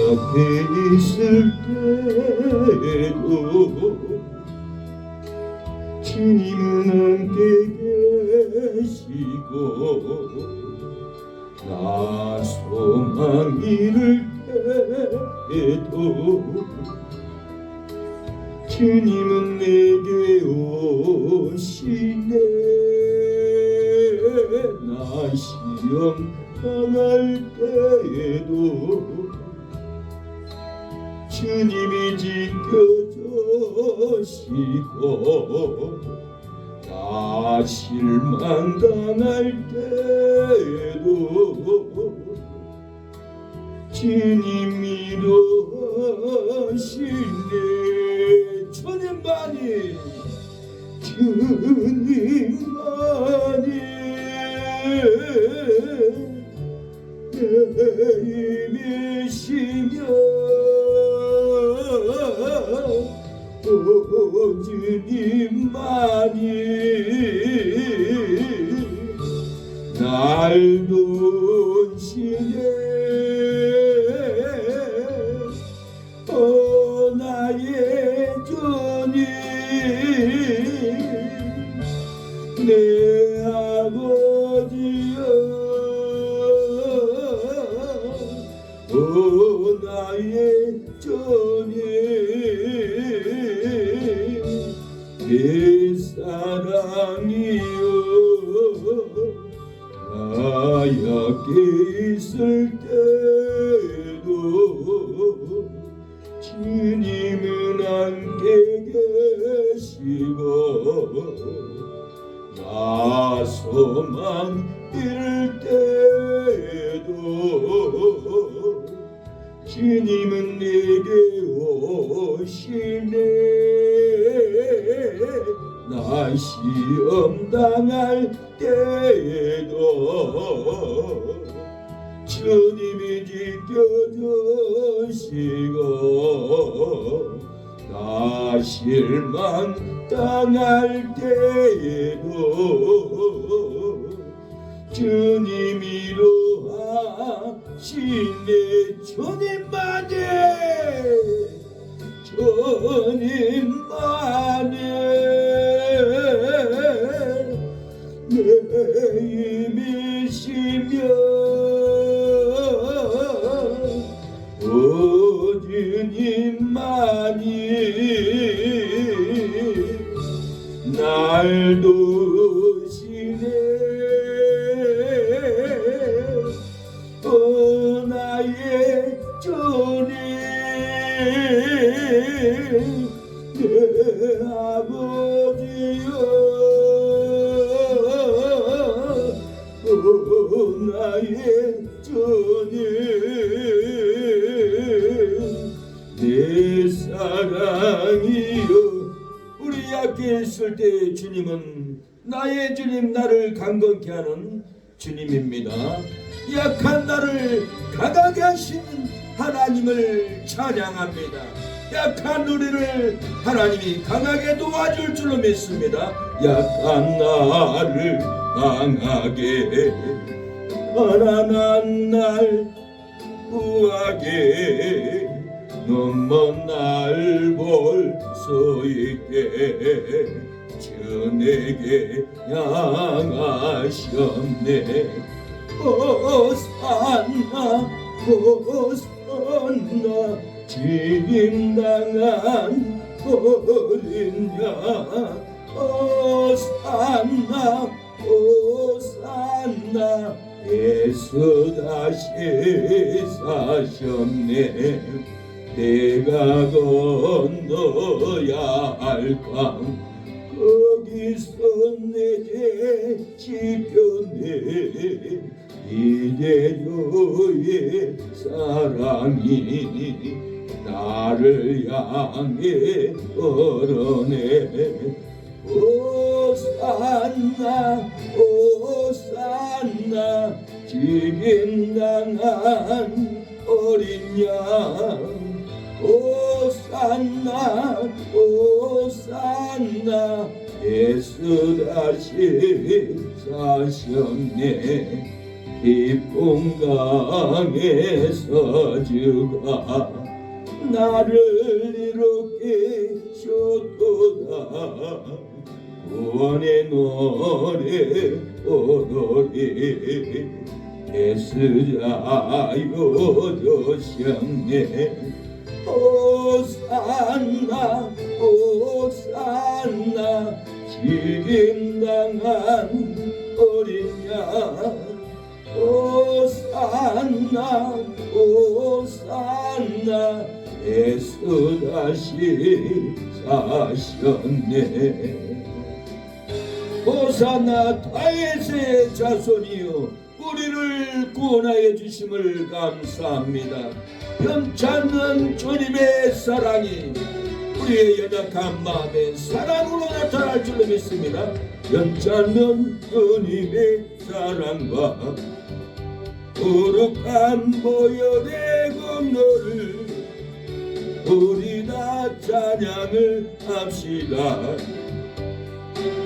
옆에 있을 때에도 주님은 함께 계시고 나 소망 잃을 때에도 주님은 내게 오시네. 나 시험 당할 때에도 주님이 지켜주시고 나 실망 당할 때에도 주님이 도와주시네. 주님만이 내 힘이시며 주님만이 날 도우시네. 나의 주님 내 아버지여 나의 주님 내 사랑이여 나 약해 있을 때도 주님은 함께 계시고 나 소망 잃을 때도 주님은 내게 오시네. 나 시험 당할 때에도 주님이 지켜주시고 나 실망 당할 때에도 주님이 도와주시네. 주님만이 내 힘이시며 주님만이 날 도우시네. 나의 주님 내 아버지여 나의 주님 내 사랑이여. 우리 약해 있을 때 주님은 나의 주님, 나를 강건케 하는 주님입니다. 약한 나를 강하게 하시는 하나님을 찬양합니다. 약한 우리를 하나님이 강하게 도와줄 줄로 믿습니다. 약한 나를 강하게 가난한 날 구하게 눈 먼 날 볼 수 있게 주 내게 향하셨네. 호산나 호산나 죽임당한 어린 양 호산나 호산나 예수 다시 사셨네. 내가 건너야 할 강 거기서 내게 지켰네. 이제 주의 사랑이 나를 향해 걸어내. 호산나 호산나 죽임당한 어린 양 호산나 호산나 예수 다시 사셨네. 깊은 강에서 주가 나를 이롭게 하셨도다. 구원의 노래 오로리 애쓰자요 조셨네. 호산나 호산나 죽임당한 어린 양. 호산나 호산나 예수 다시 사셨네. 호산나 다윗의 자손이여 우리를 구원하여 주심을 감사합니다. 변찮는 주님의 사랑이 우리의 연약한 마음에 사랑으로 나타날 줄로 믿습니다. 변찮는 주님의 사랑과 거룩한 보혈의 공로를 우리 다 찬양을 합시다.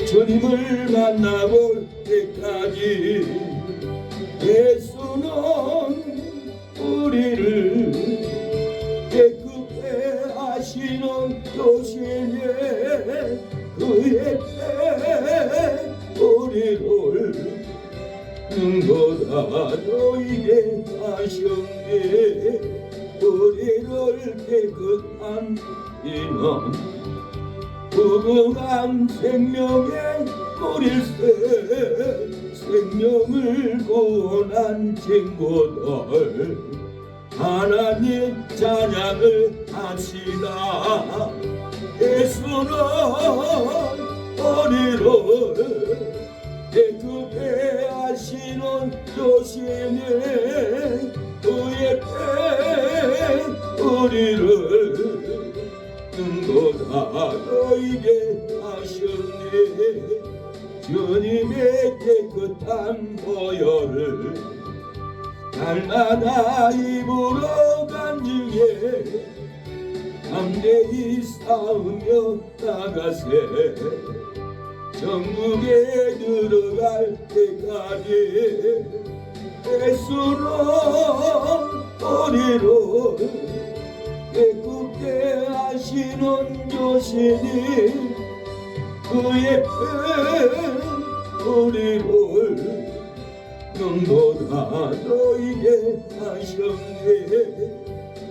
주님을 만나볼 때까지 예수는 우리를 깨끗게 하시는 도시에 그의 우리를 능보다 너에게 하셨네. 우리를 깨끗한 이는 무궁한 생명의 물일세. 생명을 구원한 친구들 하나님 찬양을 합시다. 예수는 우리를 깨끗게 하시는 조신이 그의 우리를 능보다 너에게 하셨네. 주님의 깨끗한 보혈을 날마다 입으로 간증해 담대히 싸우며 나가세. 천국에 들어갈 때까지 예수는 우리를 깨끗게 하시는 조신이 그의 우리를 눈보다 너에게 하셨네.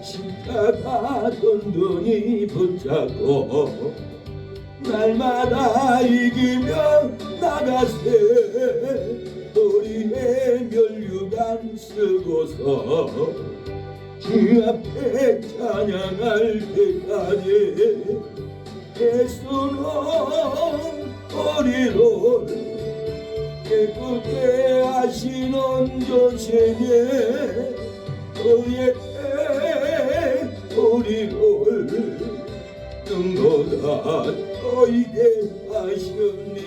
십자가 든든히 붙잡고 날마다 이기며 나가세. 우리의 멸류관 쓰고서 주 앞에 찬양할 때까지 예수는 우리를 깨끗게 하시는 조신에 그의 우리를 눈보다 너에게 하셨네.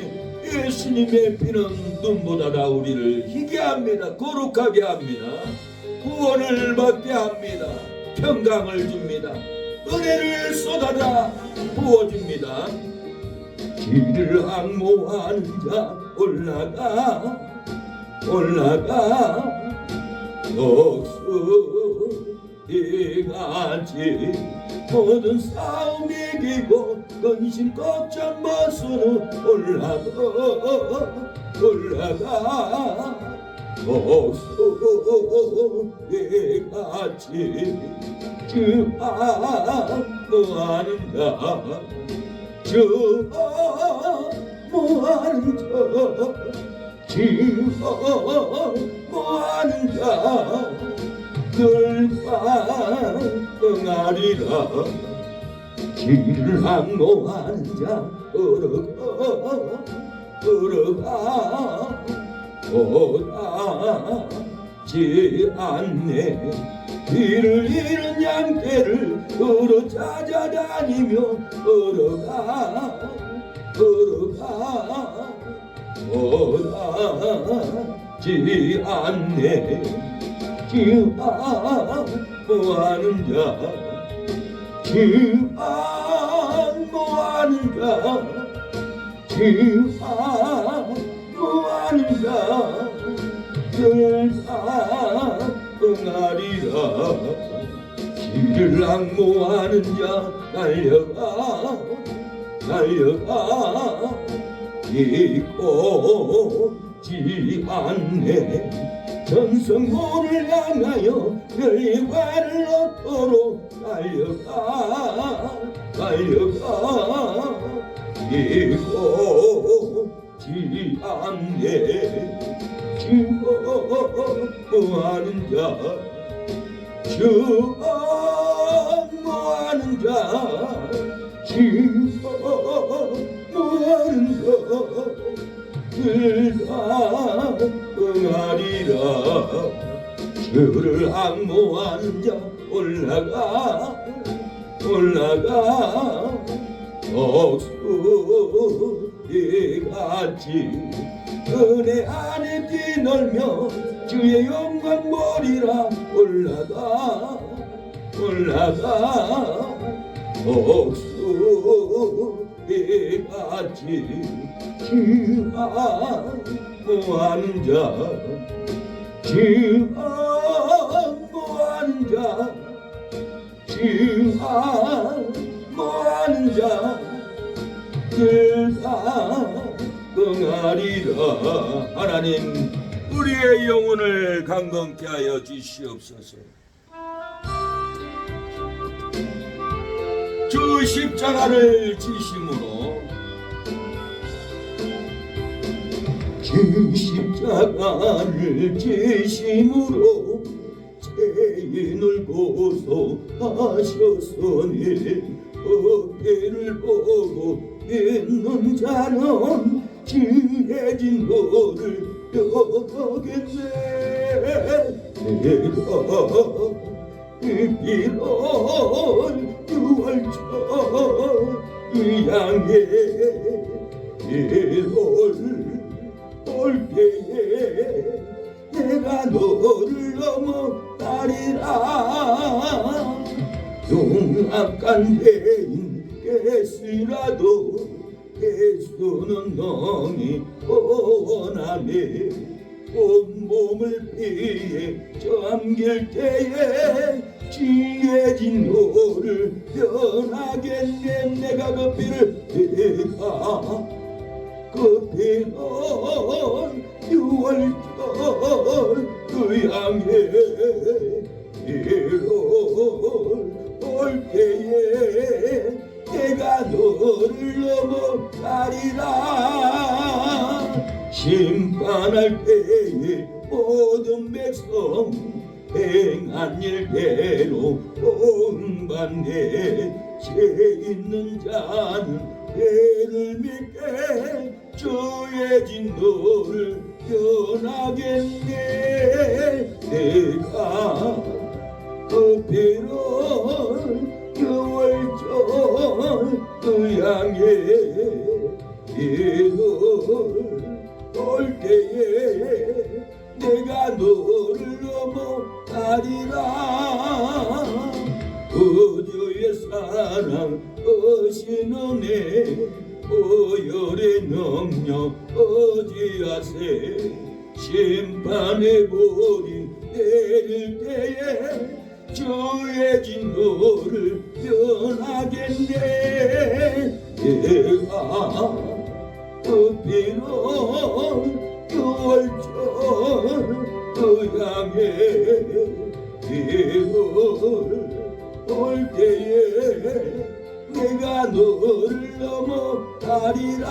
예수님의 피는 눈보다 우리를 희게 합니다. 거룩하게 합니다. 구원을 받게 합니다. 평강을 줍니다. 은혜를 쏟아다 부어줍니다. 길을 항모하는 자 올라가 독수리같이 모든 싸움 이기고 근심 걱정 벗으로 올라가 독수리같이 주 안무하는 자 주 안무하는 자 주 안무하는 자 늘 빵빵하리라. 길을 항모하는 자 걸어가 오지 않네. 길을 잃은 양떼를 걸어 찾아다니며 걸어가 오지 않네. 주 안무하는 자 주 안무하는 자 주 안무하는 자 늘 응하리라. 길을 악모하는 자 달려가 달려가 잊고지 않네. 전성문을 향하여 열리관을 얻도록 달려가 달려가 잊고지 않네. 주목하는 자 주목하는 자 주목하는 자 그가 응하리라. 주를 악모하는 자 올라가 올라가 억수리같이 은혜 안에 뛰놀며 주의 영광 보리라. 올라가 올라가 억수리같이 주 악모하는 자 주 악모하는 자 주 악모하는 자 그가 응하리라. 하나님 우리의 영혼을 강건케 하여 주시옵소서. 주 십자가를 지심으로 주 십자가를 지심으로 죄인을 고소하셨으니 어깨를 보고 믿는 자는 지혜진 너를 여겼네. 내가 비록 유월절 향해 올 때에 내가 너를 넘어가리라. 용악한 죄인 예수라도 예수는 너니 원하네. 온몸을 피해 잠길 때에 지혜진 너를 변하겠네. 내가 그 피를 내가 그 피는 유월절 그 향해 올 때에 내가 너를 넘어가리라. 심판할 때에 모든 백성 행한 일대로 본받네. 죄 있는 자는 죄를 믿게 죄진 너를 변하겠네. 내가 그 피를 유월절 그 향해 올 때에 내가 너를 넘어가리라. 그주의 사랑 어신 은혜 오열의 능력 어지하세. 심판의 볼이 내릴 때에 죄진 너를 변하겠네. 내가 그 피로 유월절 그 향해 올 때에 내가 너를 넘어가리라.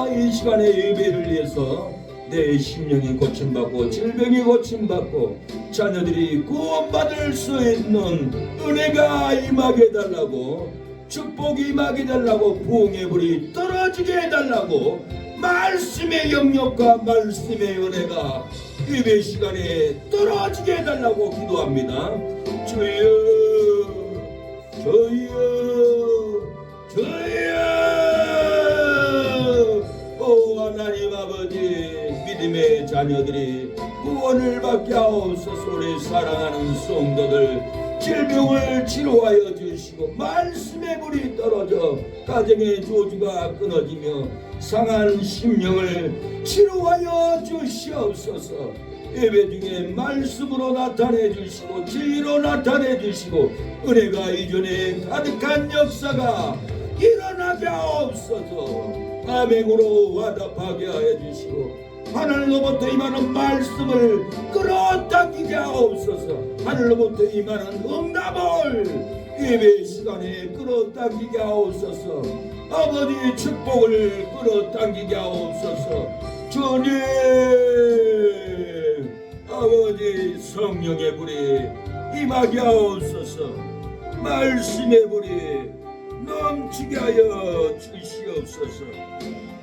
이 시간에 예배를 위해서 내 심령이 고침받고 질병이 고침받고 자녀들이 구원받을 수 있는 은혜가 임하게 해달라고, 축복이 임하게 해달라고, 부흥의 불이 떨어지게 해달라고, 말씀의 영역과 말씀의 은혜가 예배 시간에 떨어지게 해달라고 기도합니다. 주여 주여 주여. 오 하나님 아버지, 믿음의 자녀들이 구원을 받게 하옵소서. 우리 사랑하는 성도들 질병을 치료하여 주시고 말씀의 불이 떨어져 가정의 조주가 끊어지며 상한 심령을 치료하여 주시옵소서. 예배 중에 말씀으로 나타내 주시고 진리로 나타내 주시고 은혜가 이전에 가득한 역사가 일어나게 하옵소서. 아멘으로 화답하게 하여 주시고 하늘로부터 임하는 말씀을 끌어당기게 하옵소서. 하늘로부터 임하는 응답을 예배 시간에 끌어당기게 하옵소서. 아버지 축복을 끌어당기게 하옵소서. 주님 아버지 성령의 불이 임하게 하옵소서. 말씀의 불이 넘치게 하여 주시옵소서.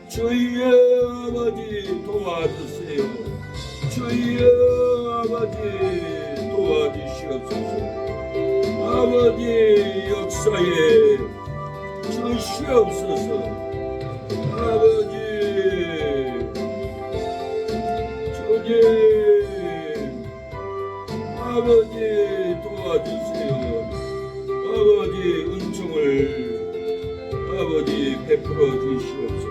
주의 아버지 도와주세요. 주의 아버지 도와주시옵소서. 아버지 역사에 주시옵소서. 아버지 주님 아버지 도와주세요. 아버지 은총을 아버지 베풀어 주시옵소서.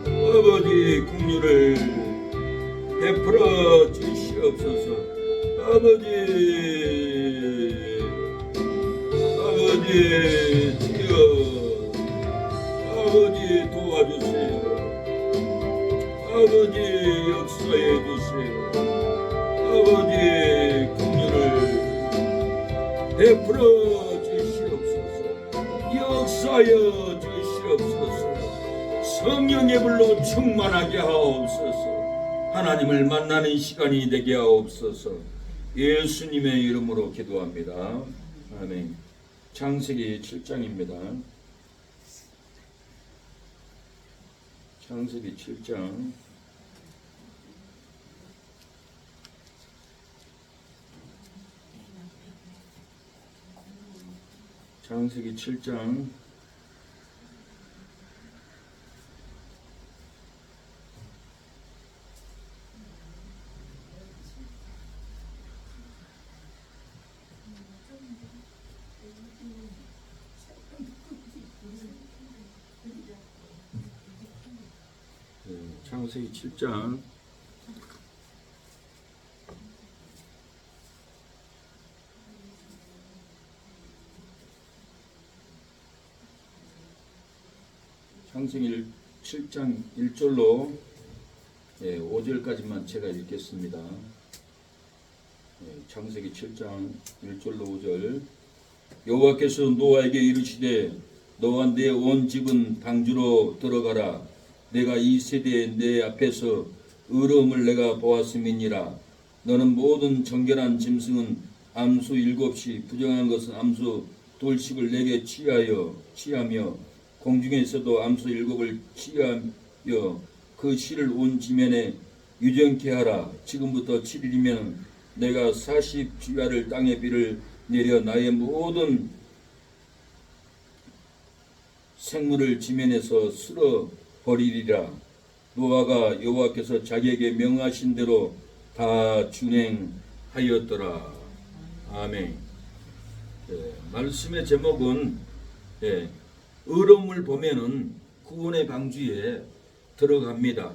아버지 긍휼을 베풀어 주시옵소서. 아버지 주여 아버지 도와주세요. 아버지 역사해 주세요. 아버지 긍휼을 베풀어 주시옵소서. 역사하여 주시옵소서. 성령의 불로 충만하게 하옵소서. 하나님을 만나는 시간이 되게 하옵소서. 예수님의 이름으로 기도합니다. 아멘. 창세기 7장입니다. 창세기 7장 창세기 7장 7장 창세기 7장 1절로 5절까지만 제가 읽겠습니다. 창세기 7장 1절로 5절. 여호와께서 노아에게 이르시되 너와 내 온 집은 방주로 들어가라. 내가 이 세대에 내 앞에서 의로움을 내가 보았음이니라. 너는 모든 정결한 짐승은 암수 7이 부정한 것은 암수 2씩을 내게 취하며 공중에서도 암수 7을 취하며 그 실을 온 지면에 유정케 하라. 지금부터 7일이면 내가 40주야를 땅에 비를 내려 나의 모든 생물을 지면에서 쓸어 버리리라. 노아가 여호와께서 자기에게 명하신 대로 다 준행하였더라. 아멘. 말씀의 제목은 의로움을 보면은 구원의 방주에 들어갑니다.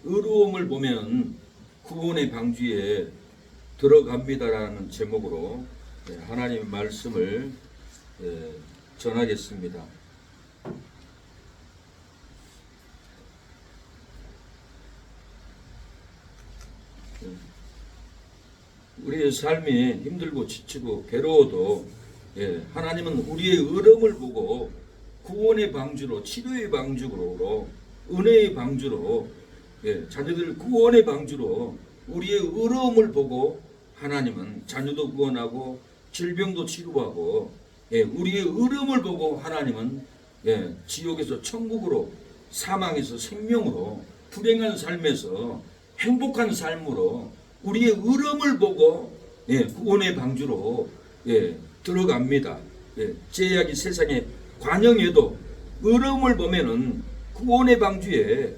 의로움을 보면 구원의 방주에 들어갑니다라는 제목으로 하나님의 말씀을 전하겠습니다. 우리의 삶이 힘들고 지치고 괴로워도 하나님은 우리의 의로움을 보고 구원의 방주로, 치료의 방주로, 은혜의 방주로, 자녀들 구원의 방주로 우리의 의로움을 보고 하나님은 자녀도 구원하고 질병도 치료하고 우리의 의로움을 보고 하나님은 지옥에서 천국으로, 사망에서 생명으로, 불행한 삶에서 행복한 삶으로 우리의 의로움을 보고 구원의 방주로 들어갑니다. 제약이 세상에 관영해도 의로움을 보면은 구원의 방주에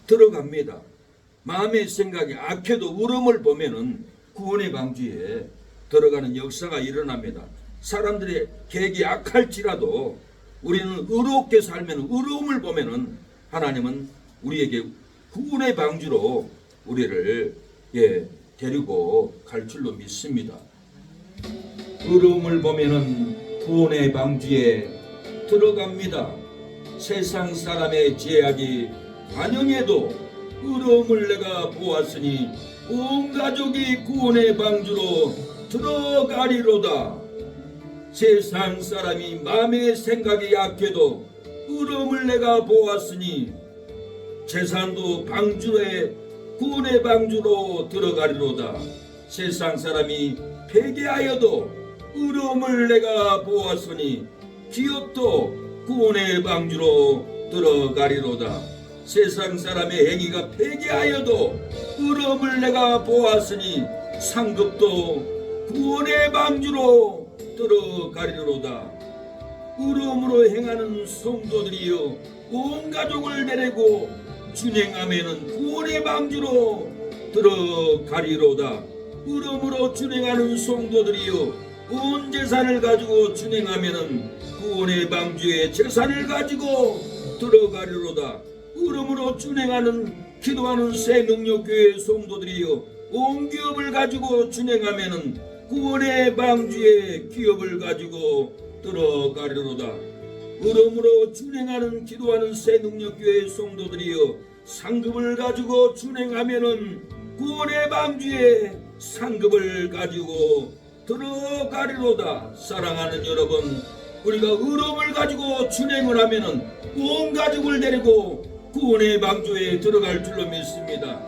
들어갑니다. 마음의 생각이 악해도 의로움을 보면은 구원의 방주에 들어가는 역사가 일어납니다. 사람들의 계획이 악할지라도 우리는 의롭게 살면, 의로움을 보면은 하나님은 우리에게 구원의 방주로 우리를 데리고 갈 줄로 믿습니다. 어려움을 보면은 구원의 방주에 들어갑니다. 세상 사람의 제약이 반영해도 어려움을 내가 보았으니 온 가족이 구원의 방주로 들어가리로다. 세상 사람이 마음의 생각이 약해도 어려움을 내가 보았으니 재산도 방주에 구원의 방주로 들어가리로다. 세상 사람이 회개하여도 어려움을 내가 보았으니 기업도 구원의 방주로 들어가리로다. 세상 사람의 행위가 회개하여도 어려움을 내가 보았으니 상급도 구원의 방주로 들어가리로다. 어려움으로 행하는 성도들이여 온 가족을 데리고 준행하면은 구원의 방주로 들어가리로다. 어려움으로 준행하는 성도들이여 온 재산을 가지고 준행하면은 구원의 방주에 재산을 가지고 들어가리로다. 어려움으로 준행하는 기도하는 새능력교회 성도들이여 온 기업을 가지고 준행하면은 구원의 방주에 기업을 가지고 들어가리로다. 어려움으로 준행하는 기도하는 새능력교회 성도들이여 상급을 가지고 준행하면은 구원의 방주에 상급을 가지고 들어가리로다. 사랑하는 여러분, 우리가 어려움을 가지고 준행을 하면은 온 가족을 데리고 구원의 방주에 들어갈 줄로 믿습니다.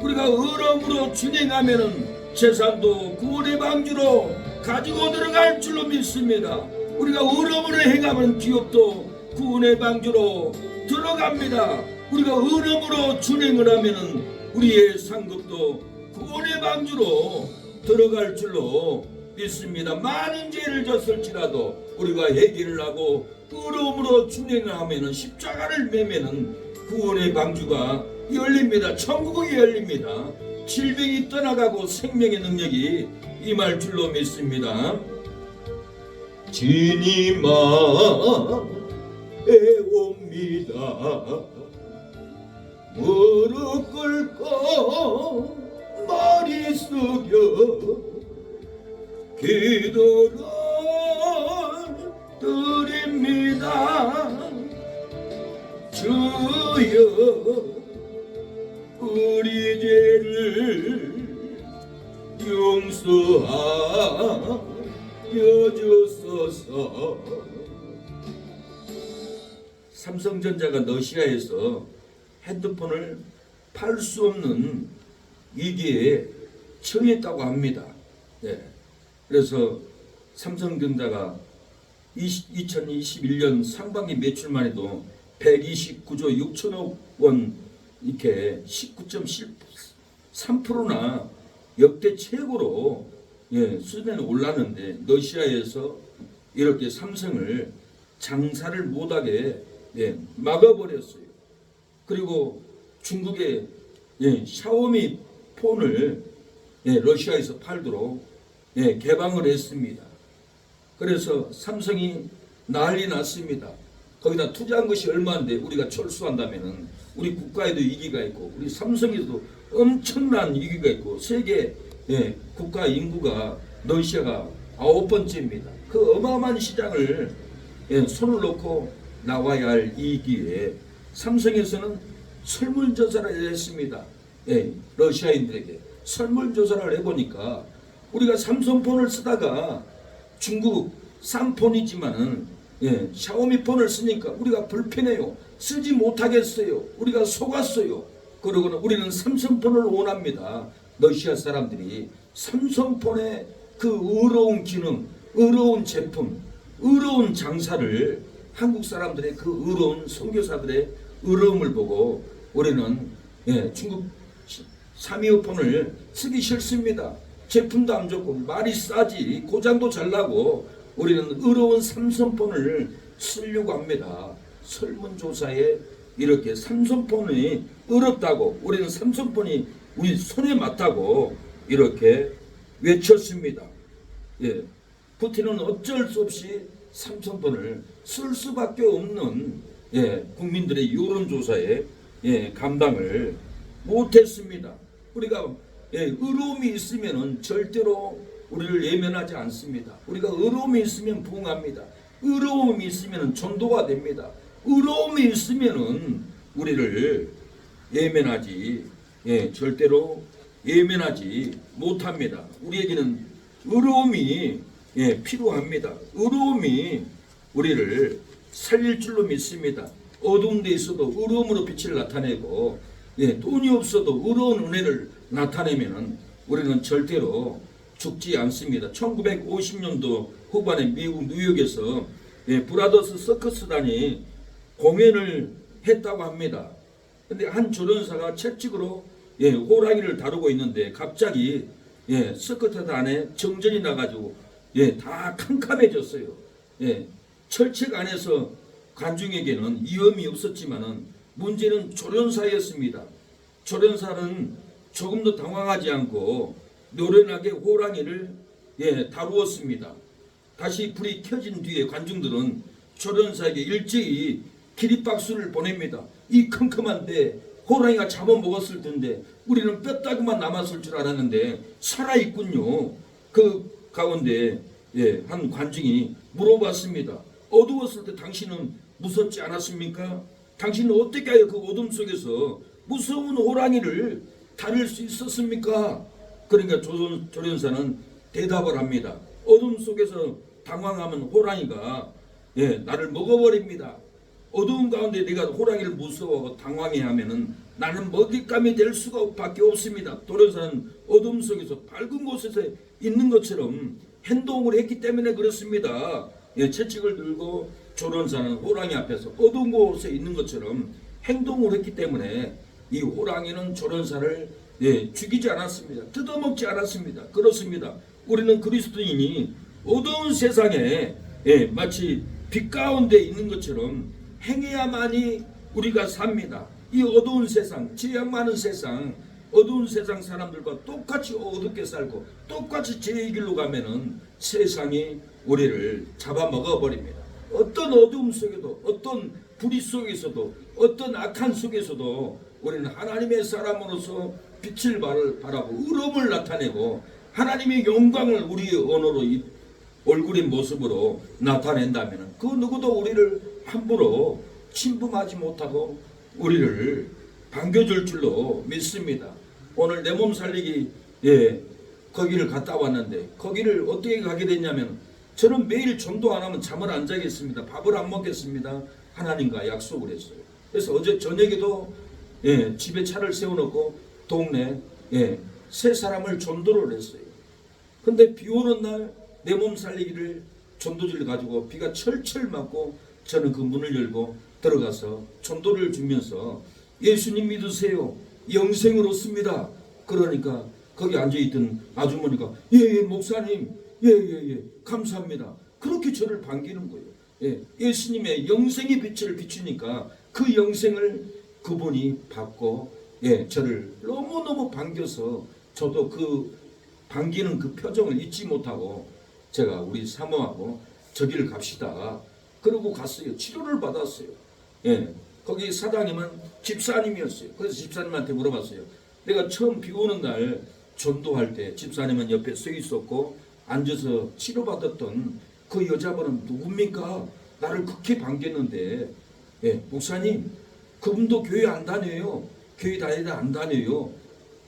우리가 어려움으로 준행하면은 재산도 구원의 방주로 가지고 들어갈 줄로 믿습니다. 우리가 어려움으로 행하면 기업도 구원의 방주로 들어갑니다. 우리가 어려움으로 준행을 하면은 우리의 상급도 구원의 방주로 들어갈 줄로 믿습니다. 많은 죄를 졌을지라도 우리가 회개를 하고 어려움으로 준행을 하면은 십자가를 매면은 구원의 방주가 열립니다. 천국이 열립니다. 질병이 떠나가고 생명의 능력이 임할 줄로 믿습니다. 주님 앞에 옵니다. 무릎 꿇고 머리 숙여 기도를 드립니다. 주여 우리 죄를 용서하여 주소서. 삼성전자가 러시아에서 핸드폰을 팔 수 없는 위기에 처했다고 합니다. 그래서 삼성전자가 2021년 상반기 매출만 해도 129조 6천억 원 이렇게 19.3%나 역대 최고로 수준에 올랐는데 러시아에서 이렇게 삼성을 장사를 못하게 막아버렸어요. 그리고 중국의 샤오미 폰을 러시아에서 팔도록 개방을 했습니다. 그래서 삼성이 난리 났습니다. 거기다 투자한 것이 얼마인데 우리가 철수한다면은 우리 국가에도 위기가 있고 우리 삼성에도 엄청난 위기가 있고 세계 국가 인구가 러시아가 9번째입니다. 그 어마어마한 시장을 손을 놓고 나와야 할 이 기회에 삼성에서는 설문조사를 했습니다. 러시아인들에게 설문조사를 해보니까 우리가 삼성폰을 쓰다가 중국 싼 폰이지만은 샤오미 폰을 쓰니까 우리가 불편해요. 쓰지 못하겠어요. 우리가 속았어요. 그러고는 우리는 삼성폰을 원합니다. 러시아 사람들이 삼성폰의 그 의로운 기능, 의로운 제품, 의로운 장사를 한국 사람들의 그 의로운 선교사들의 의로움을 보고 우리는 중국 325폰을 쓰기 싫습니다. 제품도 안 좋고 말이 싸지 고장도 잘 나고 우리는 의로운 삼성폰을 쓰려고 합니다. 설문조사에 이렇게 삼성폰이 어렵다고 우리는 삼성폰이 우리 손에 맞다고 이렇게 외쳤습니다. 푸틴은 어쩔 수 없이 삼성폰을 쓸 수밖에 없는 국민들의 여론조사에 감당을 못했습니다. 우리가 예, 의로움이 있으면은 절대로 우리를 예면하지 않습니다. 우리가 의로움이 있으면 부응합니다. 의로움이 있으면은 전도가 됩니다. 의로움이 있으면은 우리를 예면하지, 예, 절대로 예면하지 못합니다. 우리에게는 의로움이, 예, 필요합니다. 의로움이 우리를 살릴 줄로 믿습니다. 어두운 데 있어도 의로움으로 빛을 나타내고, 예, 돈이 없어도 의로운 은혜를 나타내면은 우리는 절대로 죽지 않습니다. 1950년도 후반에 미국 뉴욕에서, 예, 브라더스 서커스단이 공연을 했다고 합니다. 근데 한 조련사가 채찍으로, 예, 호랑이를 다루고 있는데 갑자기, 예, 서커트 안에 정전이 나가지고, 예, 다 캄캄해졌어요. 예, 철책 안에서 관중에게는 위험이 없었지만은 문제는 조련사였습니다. 조련사는 조금도 당황하지 않고 노련하게 호랑이를, 예, 다루었습니다. 다시 불이 켜진 뒤에 관중들은 조련사에게 일제히 기립박수를 보냅니다. 이 컴컴한데 호랑이가 잡아먹었을 텐데 우리는 뼈다귀만 남았을 줄 알았는데 살아있군요. 그 가운데, 예, 한 관중이 물어봤습니다. 어두웠을 때 당신은 무섭지 않았습니까? 당신은 어떻게 하여 그 어둠 속에서 무서운 호랑이를 다룰 수 있었습니까? 그러니까 조련사는 대답을 합니다. 어둠 속에서 당황하면 호랑이가, 예, 나를 먹어버립니다. 어두운 가운데 내가 호랑이를 무서워하고 당황해하면은 나는 먹잇감이 될 수가 밖에 없습니다. 조련사는 어둠 속에서 밝은 곳에서 있는 것처럼 행동을 했기 때문에 그렇습니다. 예, 채찍을 들고 조련사는 호랑이 앞에서 어두운 곳에 있는 것처럼 행동을 했기 때문에 이 호랑이는 조련사를, 예, 죽이지 않았습니다. 뜯어먹지 않았습니다. 그렇습니다. 우리는 그리스도인이 어두운 세상에, 예, 마치 빛 가운데 있는 것처럼 행해야만이 우리가 삽니다. 이 어두운 세상, 죄악 많은 세상, 어두운 세상 사람들과 똑같이 어둡게 살고 똑같이 죄의 길로 가면은 세상이 우리를 잡아먹어 버립니다. 어떤 어두움 속에도, 어떤 불의 속에서도, 어떤 악한 속에서도 우리는 하나님의 사람으로서 빛을 바라고 의로움을 나타내고 하나님의 영광을 우리의 언어로, 얼굴의 모습으로 나타낸다면 그 누구도 우리를 함부로 침범하지 못하고 우리를 반겨줄 줄로 믿습니다. 오늘 내 몸 살리기, 예, 거기를 갔다 왔는데 거기를 어떻게 가게 됐냐면 저는 매일 전도 안 하면 잠을 안 자겠습니다. 밥을 안 먹겠습니다. 하나님과 약속을 했어요. 그래서 어제 저녁에도, 예, 집에 차를 세워놓고 동네, 예, 세 사람을 전도를 했어요. 근데 비 오는 날 내 몸 살리기를 전도지를 가지고 비가 철철 맞고 저는 그 문을 열고 들어가서 전도를 주면서 예수님 믿으세요. 영생을 얻습니다. 그러니까 거기 앉아있던 아주머니가 예, 목사님, 예, 감사합니다. 그렇게 저를 반기는 거예요. 예, 예수님의 영생의 빛을 비추니까 그 영생을 그분이 받고, 예, 저를 너무너무 반겨서 저도 그 반기는 그 표정을 잊지 못하고 제가 우리 사모하고 저기를 갑시다. 그러고 갔어요. 치료를 받았어요. 예, 거기 사장님은 집사님이었어요. 그래서 집사님한테 물어봤어요. 내가 처음 비 오는 날 전도할 때 집사님은 옆에 서 있었고 앉아서 치료받았던 그 여자분은 누굽니까? 나를 극히 반겼는데, 예, 목사님, 그분도 교회 안 다녀요. 교회 다니다 안 다녀요.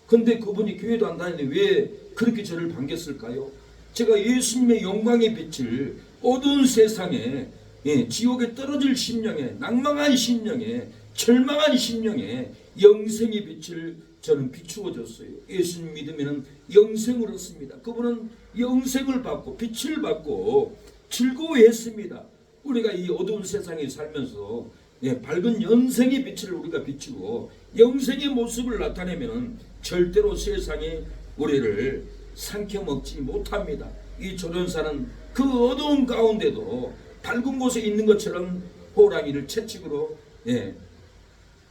근데 그분이 교회도 안 다니는데 왜 그렇게 저를 반겼을까요? 제가 예수님의 영광의 빛을 어두운 세상에, 예, 지옥에 떨어질 심령에, 낭망한 심령에, 절망한 심령에 영생의 빛을 저는 비추어 줬어요. 예수님 믿으면 영생을 얻습니다. 그분은 영생을 받고 빛을 받고 즐거워했습니다. 우리가 이 어두운 세상에 살면서, 예, 밝은 영생의 빛을 우리가 비추고 영생의 모습을 나타내면 절대로 세상이 우리를 삼켜먹지 못합니다. 이 조련사는 그 어두운 가운데도 밝은 곳에 있는 것처럼 호랑이를 채찍으로, 예,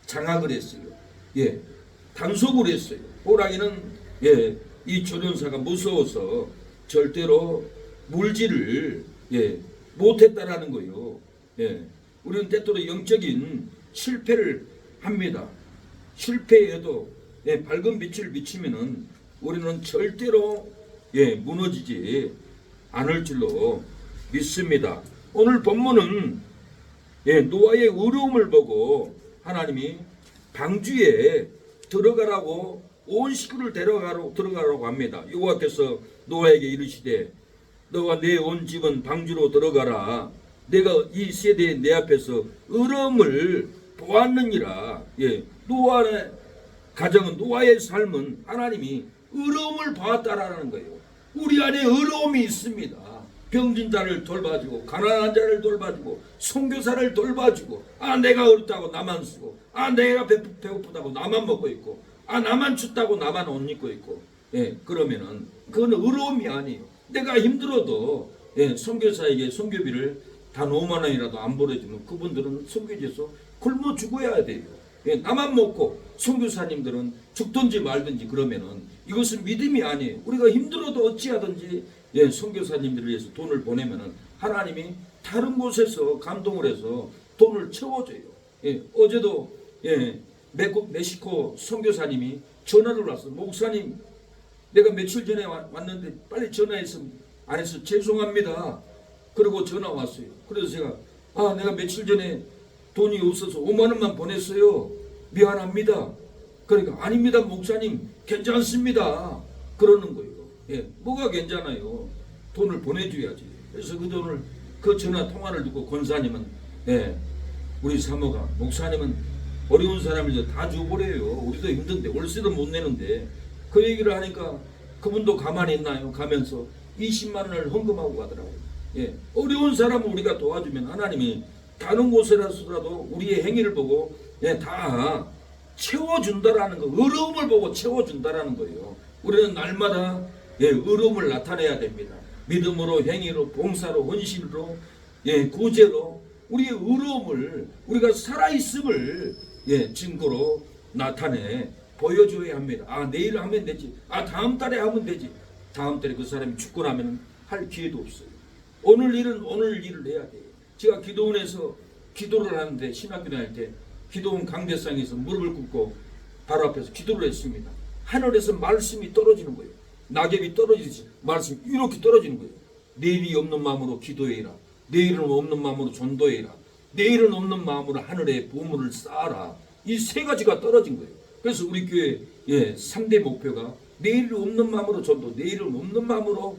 장악을 했어요. 예, 단속을 했어요. 호랑이는, 예, 이 조련사가 무서워서 절대로 물지를, 예, 못했다라는 거예요. 예, 우리는 때때로 영적인 실패를 합니다. 실패해도, 예, 밝은 빛을 비치면은 우리는 절대로 무너지지 않을 줄로 믿습니다. 오늘 본문은 노아의 의로움을 보고 하나님이 방주에 들어가라고 온 식구를 들어가라고 합니다. 여호와께서 노아에게 이르시되 너와 내 온 집은 방주로 들어가라. 내가 이 세대에 내 앞에서 의로움을 보았느니라. 노아의 가정은, 노아의 삶은 하나님이 의로움을 보았다라는 거예요. 우리 안에 의로움이 있습니다. 병든 자를 돌봐주고, 가난한 자를 돌봐주고, 선교사를 돌봐주고, 내가 어렵다고 나만 쓰고, 내가 배고프다고 나만 먹고 있고, 나만 춥다고 나만 옷 입고 있고, 그러면은 그건 의로움이 아니에요. 내가 힘들어도 선교사에게 선교비를 단 5만 원이라도 안 보내주면 그분들은 선교지에서 굶어 죽어야 돼요. 나만 먹고 선교사님들은 죽든지 말든지 그러면은 이것은 믿음이 아니에요. 우리가 힘들어도 어찌하든지 선교사님들을 위해서 돈을 보내면은 하나님이 다른 곳에서 감동을 해서 돈을 채워줘요. 어제도 멕시코 선교사님이 전화를 왔어요. 목사님, 내가 며칠 전에 왔는데 빨리 전화해서 안 해서 죄송합니다. 그리고 전화 왔어요. 그래서 제가 내가 며칠 전에 돈이 없어서 5만 원만 보냈어요. 미안합니다. 그러니까 아닙니다 목사님, 괜찮습니다. 그러는 거예요. 뭐가 괜찮아요? 돈을 보내줘야지. 그래서 그 돈을, 그 전화 통화를 듣고 권사님은 우리 사모가, 목사님은 어려운 사람을 다 줘버려요. 우리도 힘든데 월세도 못 내는데, 그 얘기를 하니까 그분도 가만히 있나요? 가면서 20만 원을 헌금하고 가더라고요. 어려운 사람을 우리가 도와주면 하나님이 다른 곳에서라도 우리의 행위를 보고 다 채워준다라는 거, 의로움을 보고 채워준다라는 거예요. 우리는 날마다 의로움을 나타내야 됩니다. 믿음으로, 행위로, 봉사로, 헌신으로, 구제로 우리의 의로움을, 우리가 살아있음을 증거로 나타내 보여줘야 합니다. 내일 하면 되지. 다음 달에 하면 되지. 다음 달에 그 사람이 죽고 나면 할 기회도 없어요. 오늘 일은 오늘 일을 해야 돼요. 제가 기도원에서 기도를 하는데, 신학교 다닐 때 기도원 강대상에서 무릎을 꿇고 바로 앞에서 기도를 했습니다. 하늘에서 말씀이 떨어지는 거예요. 낙엽이 떨어지듯이 말씀이 이렇게 떨어지는 거예요. 내일이 없는 마음으로 기도해라. 내일은 없는 마음으로 전도해라. 내일은 없는 마음으로 하늘에 보물을 쌓아라. 이 세 가지가 떨어진 거예요. 그래서 우리 교회 3대 목표가 내일은 없는 마음으로 전도, 내일은 없는 마음으로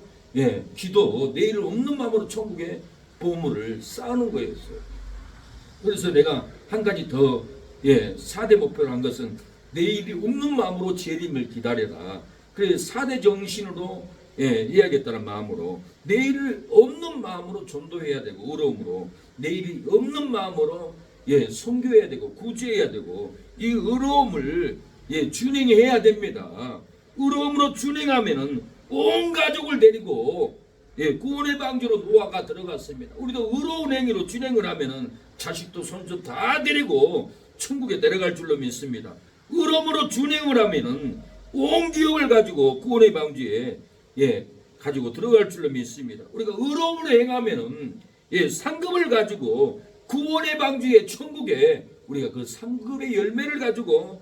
기도, 내일은 없는 마음으로 천국에 보물을 쌓는 거였어요. 그래서 내가 한 가지 더 4대 목표로 한 것은 내일이 없는 마음으로 재림을 기다려라. 그래서 4대 정신으로 해야겠다는 마음으로, 내일을 없는 마음으로 전도해야 되고, 의로움으로 내일이 없는 마음으로 선교해야 되고, 구제해야 되고, 이 의로움을 준행해야 됩니다. 의로움으로 준행하면은 온 가족을 데리고 구원의 방주로 노아가 들어갔습니다. 우리도 의로운 행위로 준행을 하면은 자식도 손주 다 데리고 천국에 내려갈 줄로 믿습니다. 의로움으로 준행을 하면은 온 기업을 가지고 구원의 방주에 가지고 들어갈 줄로 믿습니다. 우리가 의로움으로 행하면은 상급을 가지고 구원의 방주에, 천국에 우리가 그 상급의 열매를 가지고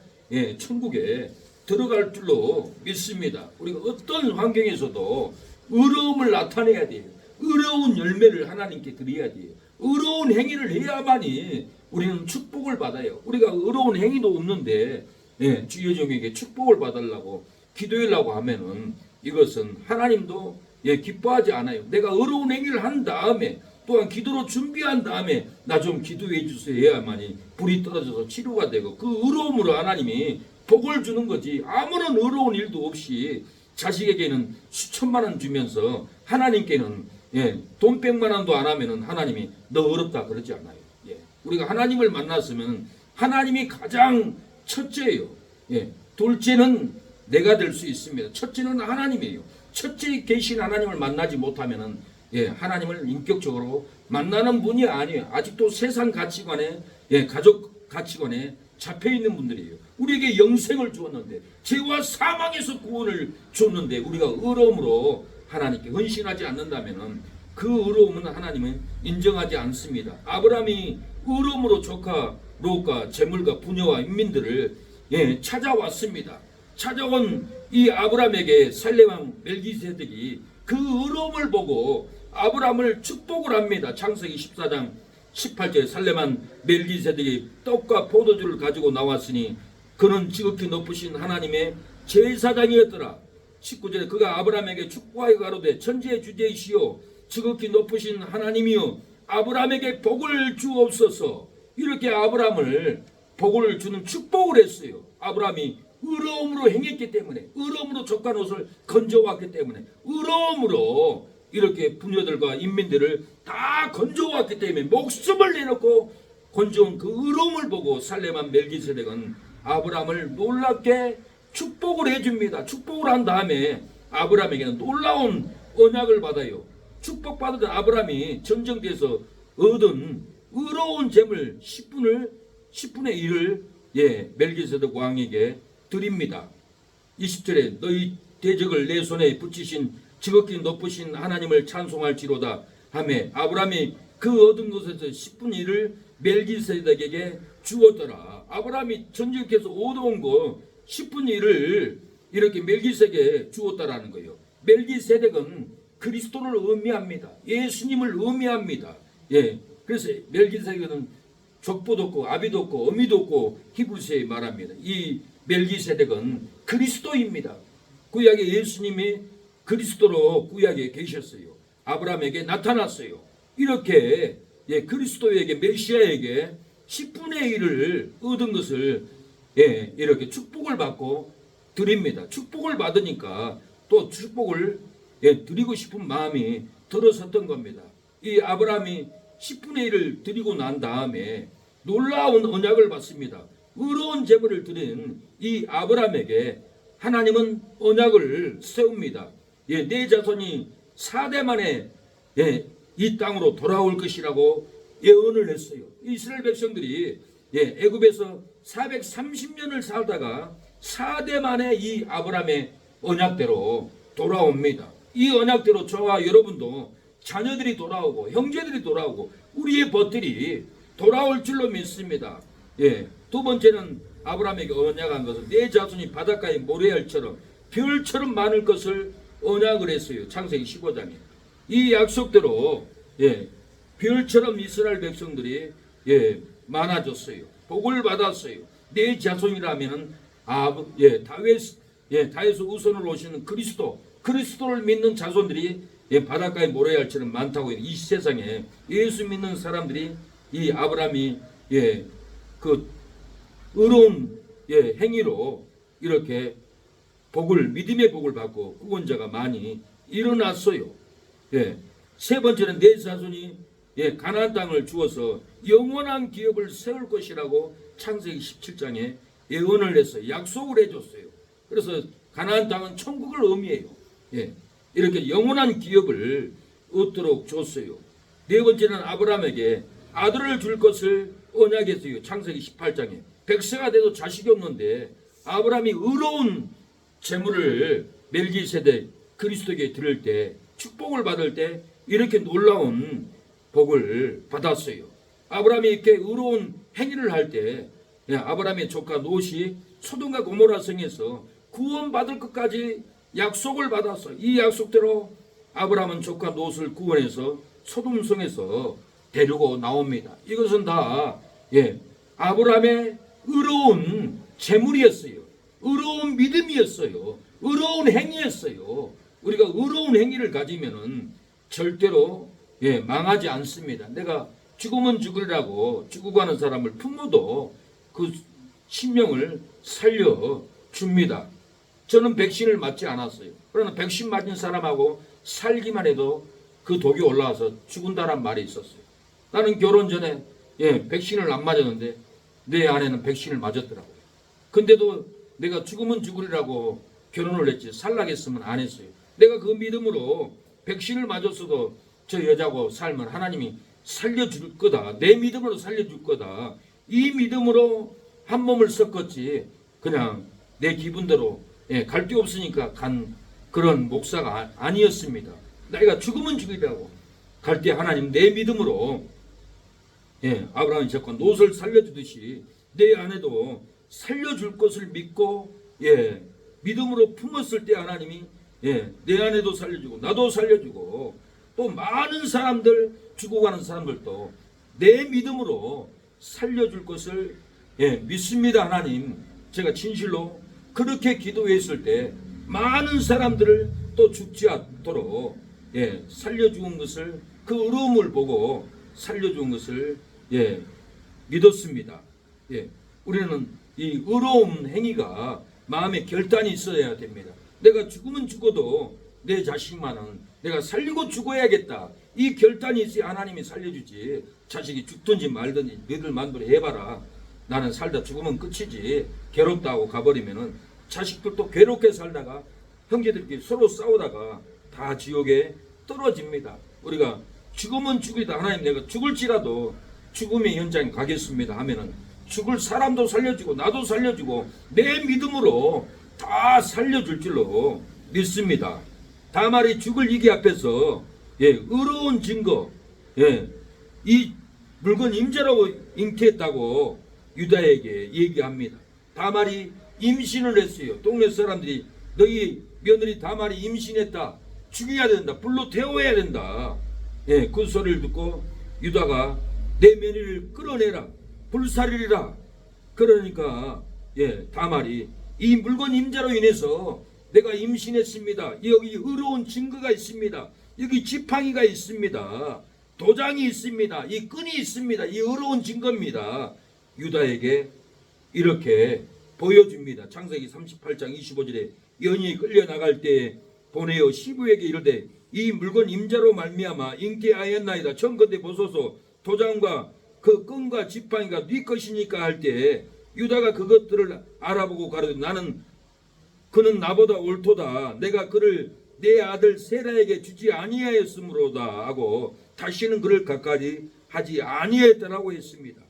천국에 들어갈 줄로 믿습니다. 우리가 어떤 환경에서도 의로움을 나타내야 돼요. 의로운 열매를 하나님께 드려야 돼요. 의로운 행위를 해야만이 우리는 축복을 받아요. 우리가 의로운 행위도 없는데 주여정에게 축복을 받으려고 기도하려고 하면은 이것은 하나님도 기뻐하지 않아요. 내가 의로운 행위를 한 다음에, 또한 기도로 준비한 다음에 나 좀 기도해 주세요 해야만이 불이 떨어져서 치료가 되고, 그 의로움으로 하나님이 복을 주는 거지, 아무런 의로운 일도 없이 자식에게는 수천만 원 주면서 하나님께는 돈 100만 원도 안 하면은 하나님이 너 어렵다 그러지 않아요. 우리가 하나님을 만났으면 하나님이 가장 첫째예요. 둘째는 내가 될 수 있습니다. 첫째는 하나님이에요. 첫째 계신 하나님을 만나지 못하면은 하나님을 인격적으로 만나는 분이 아니에요. 아직도 세상 가치관에, 가족 가치관에 잡혀 있는 분들이에요. 우리에게 영생을 주었는데, 죄와 사망에서 구원을 줬는데 우리가 의로움으로 하나님께 헌신하지 않는다면은 그 의로움은 하나님은 인정하지 않습니다. 아브라함이 의로움으로 조카 롯과 재물과 부녀와 인민들을 찾아왔습니다. 찾아온 이 아브라함에게 살렘왕 멜기세덱이 그 의로움을 보고 아브라함을 축복을 합니다. 창세기 14장 18절에 살렘왕 멜기세덱이 떡과 포도주를 가지고 나왔으니 그는 지극히 높으신 하나님의 제사장이었더라. 19절에 그가 아브라함에게 축복하여 가로되 천지의 주제이시오 지극히 높으신 하나님이여 아브라함에게 복을 주옵소서. 이렇게 아브라함을 복을 주는 축복을 했어요. 아브라함이 의로움으로 행했기 때문에, 의로움으로 족간 옷을 건져왔기 때문에, 의로움으로 이렇게 부녀들과 인민들을 다 건져왔기 때문에 목숨을 내놓고 건져온 그 의로움을 보고 살렘왕 멜기세덱은 아브라함을 놀랍게 축복을 해줍니다. 축복을 한 다음에 아브라함에게는 놀라운 언약을 받아요. 축복받은 아브라함이 전쟁에서 얻은 의로운 재물 10분의 1을 멜기세덱 왕에게 드립니다. 20절에 너희 대적을 내 손에 붙이신 지극히 높으신 하나님을 찬송할지로다 하매 아브라함이 그 얻은 것에서 10분의 1을 멜기세덱에게 주었더라. 아브라함이 전쟁에서 얻어온 거 10분의 1을 이렇게 멜기세덱에게 주었다라는 거예요. 멜기세덱은 그리스도를 의미합니다. 예수님을 의미합니다. 그래서 멜기세덱은 족보도 없고 아비도 없고 어미도 없고 히브리서에 말합니다. 이 멜기세덱은 그리스도입니다. 구약에 예수님이 그리스도로 구약에 계셨어요. 아브라함에게 나타났어요. 이렇게 그리스도에게 메시아에게 10분의 1을 얻은 것을 이렇게 축복을 받고 드립니다. 축복을 받으니까 또 축복을 드리고 싶은 마음이 들어섰던 겁니다. 이 아브라함이 10분의 1을 드리고 난 다음에 놀라운 언약을 받습니다. 의로운 제물을 드린 이 아브라함에게 하나님은 언약을 세웁니다. 내 자손이 4대 만에 이 땅으로 돌아올 것이라고 예언을 했어요. 이스라엘 백성들이 애굽에서 430년을 살다가 4대 만에 이 아브라함의 언약대로 돌아옵니다. 이 언약대로 저와 여러분도 자녀들이 돌아오고 형제들이 돌아오고 우리의 벗들이 돌아올 줄로 믿습니다. 두 번째는 아브라함에게 언약한 것은 내 자손이 바닷가의 모래알처럼 별처럼 많을 것을 언약을 했어요. 창세기 15장에. 이 약속대로 별처럼 이스라엘 백성들이 많아졌어요. 복을 받았어요. 내 자손이라면은 다윗의 우선을 오시는 그리스도를 믿는 자손들이 바닷가의 모래알처럼 많다고 해요. 이 세상에 예수 믿는 사람들이 이 아브라함이 그 의로운 행위로 이렇게 믿음의 복을 받고 구원자가 많이 일어났어요. 세 번째는 내 자손이 가나안 땅을 주어서 영원한 기업을 세울 것이라고 창세기 17장에 예언을 했어요. 약속을 해줬어요. 그래서 가나안 땅은 천국을 의미해요. 이렇게 영원한 기업을 얻도록 줬어요. 네 번째는 아브라함에게 아들을 줄 것을 언약했어요. 창세기 18장에. 100세가 돼도 자식이 없는데 아브라함이 의로운 재물을 멜기세덱 그리스도에게 드릴 때 축복을 받을 때 이렇게 놀라운 복을 받았어요. 아브라함이 이렇게 의로운 행위를 할 때 아브라함의 조카 롯이 소돔과 고모라 성에서 구원받을 것까지 약속을 받았어요. 이 약속대로 아브라함은 조카 롯을 구원해서 소돔 성에서 데리고 나옵니다. 이것은 다 아브라함의 의로운 재물이었어요. 의로운 믿음이었어요. 의로운 행위였어요. 우리가 의로운 행위를 가지면은 절대로 망하지 않습니다. 내가 죽으면 죽으리라고 죽고 가는 사람을 품어도 그 신명을 살려줍니다. 저는 백신을 맞지 않았어요. 그러나 백신 맞은 사람하고 살기만 해도 그 독이 올라와서 죽은다란 말이 있었어요. 나는 결혼 전에 백신을 안 맞았는데 내 아내는 백신을 맞았더라고요. 근데도 내가 죽으면 죽으리라고 결혼을 했지 살라겠으면 안 했어요. 내가 그 믿음으로 백신을 맞았어도 저 여자하고 살면 하나님이 살려줄 거다. 내 믿음으로 살려줄 거다. 이 믿음으로 한 몸을 섞었지 그냥 내 기분대로 갈 데 없으니까 간 그런 목사가 아니었습니다. 내가 죽으면 죽이라고 갈 때 하나님 내 믿음으로 아브라함이 저건 롯을 살려주듯이 내 아내도 살려줄 것을 믿고 믿음으로 품었을 때 하나님이 내 안에도 살려주고 나도 살려주고 또 많은 사람들 죽어가는 사람들도 내 믿음으로 살려줄 것을 믿습니다. 하나님, 제가 진실로 그렇게 기도했을 때 많은 사람들을 또 죽지 않도록 살려준 것을, 그 의로움을 보고 살려준 것을 믿었습니다. 우리는 이 의로움 행위가 마음에 결단이 있어야 됩니다. 내가 죽으면 죽어도 내 자식만은 내가 살리고 죽어야겠다, 이 결단이 있어야 하나님이 살려주지. 자식이 죽든지 말든지 너희들 마음대로 해봐라, 나는 살다 죽으면 끝이지, 괴롭다고 가버리면은 자식들도 괴롭게 살다가 형제들끼리 서로 싸우다가 다 지옥에 떨어집니다. 우리가 죽으면 죽이다, 하나님 내가 죽을지라도 죽음의 현장에 가겠습니다 하면은 죽을 사람도 살려주고 나도 살려주고 내 믿음으로 다 살려줄 줄로 믿습니다. 다말이 죽을 위기 앞에서 의로운 증거, 이 물건 임자라고 잉태했다고 유다에게 얘기합니다. 다말이 임신을 했어요. 동네 사람들이 너희 며느리 다말이 임신했다, 죽여야 된다, 불로 태워야 된다. 그 소리를 듣고 유다가 내 며느리를 끌어내라, 불살리리라. 그러니까 다말이 이 물건 임자로 인해서 내가 임신했습니다, 여기 의로운 증거가 있습니다, 여기 지팡이가 있습니다, 도장이 있습니다, 이 끈이 있습니다, 이 의로운 증거입니다. 유다에게 이렇게 보여줍니다. 창세기 38장 25절에 연이 끌려나갈 때 보내어 시부에게 이르되 이 물건 임자로 말미암아 잉태하였나이다. 청컨대 보소서 도장과 그 끈과 지팡이가 네 것이니까 할 때 유다가 그것들을 알아보고 가로되 나는 그는 나보다 옳도다, 내가 그를 내 아들 세라에게 주지 아니하였으므로다 하고 다시는 그를 가까이 하지 아니했다라고 했습니다.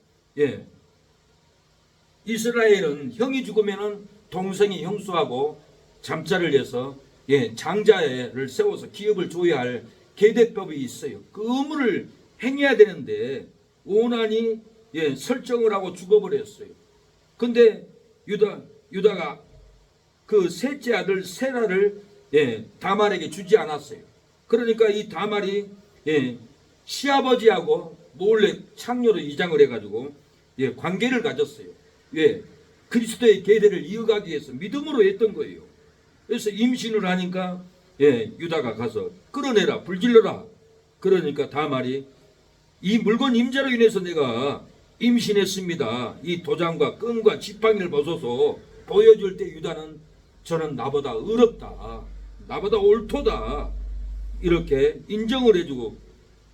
이스라엘은 형이 죽으면은 동생이 형수하고 잠자를 해서 장자를 세워서 기업을 줘야 할 계대법이 있어요. 그 의무를 행해야 되는데 오난이 설정을 하고 죽어버렸어요. 근데 유다가 그 셋째 아들 세라를 다말에게 주지 않았어요. 그러니까 이 다말이 시아버지하고 몰래 창녀로 이장을 해가지고 관계를 가졌어요. 그리스도의 계대를 이어가기 위해서 믿음으로 했던 거예요. 그래서 임신을 하니까 유다가 가서 끌어내라, 불질러라. 그러니까 다말이 이 물건 임자로 인해서 내가 임신했습니다, 이 도장과 끈과 지팡이를 벗어서 보여줄 때 유다는 저는 나보다 의롭다, 나보다 옳도다 이렇게 인정을 해주고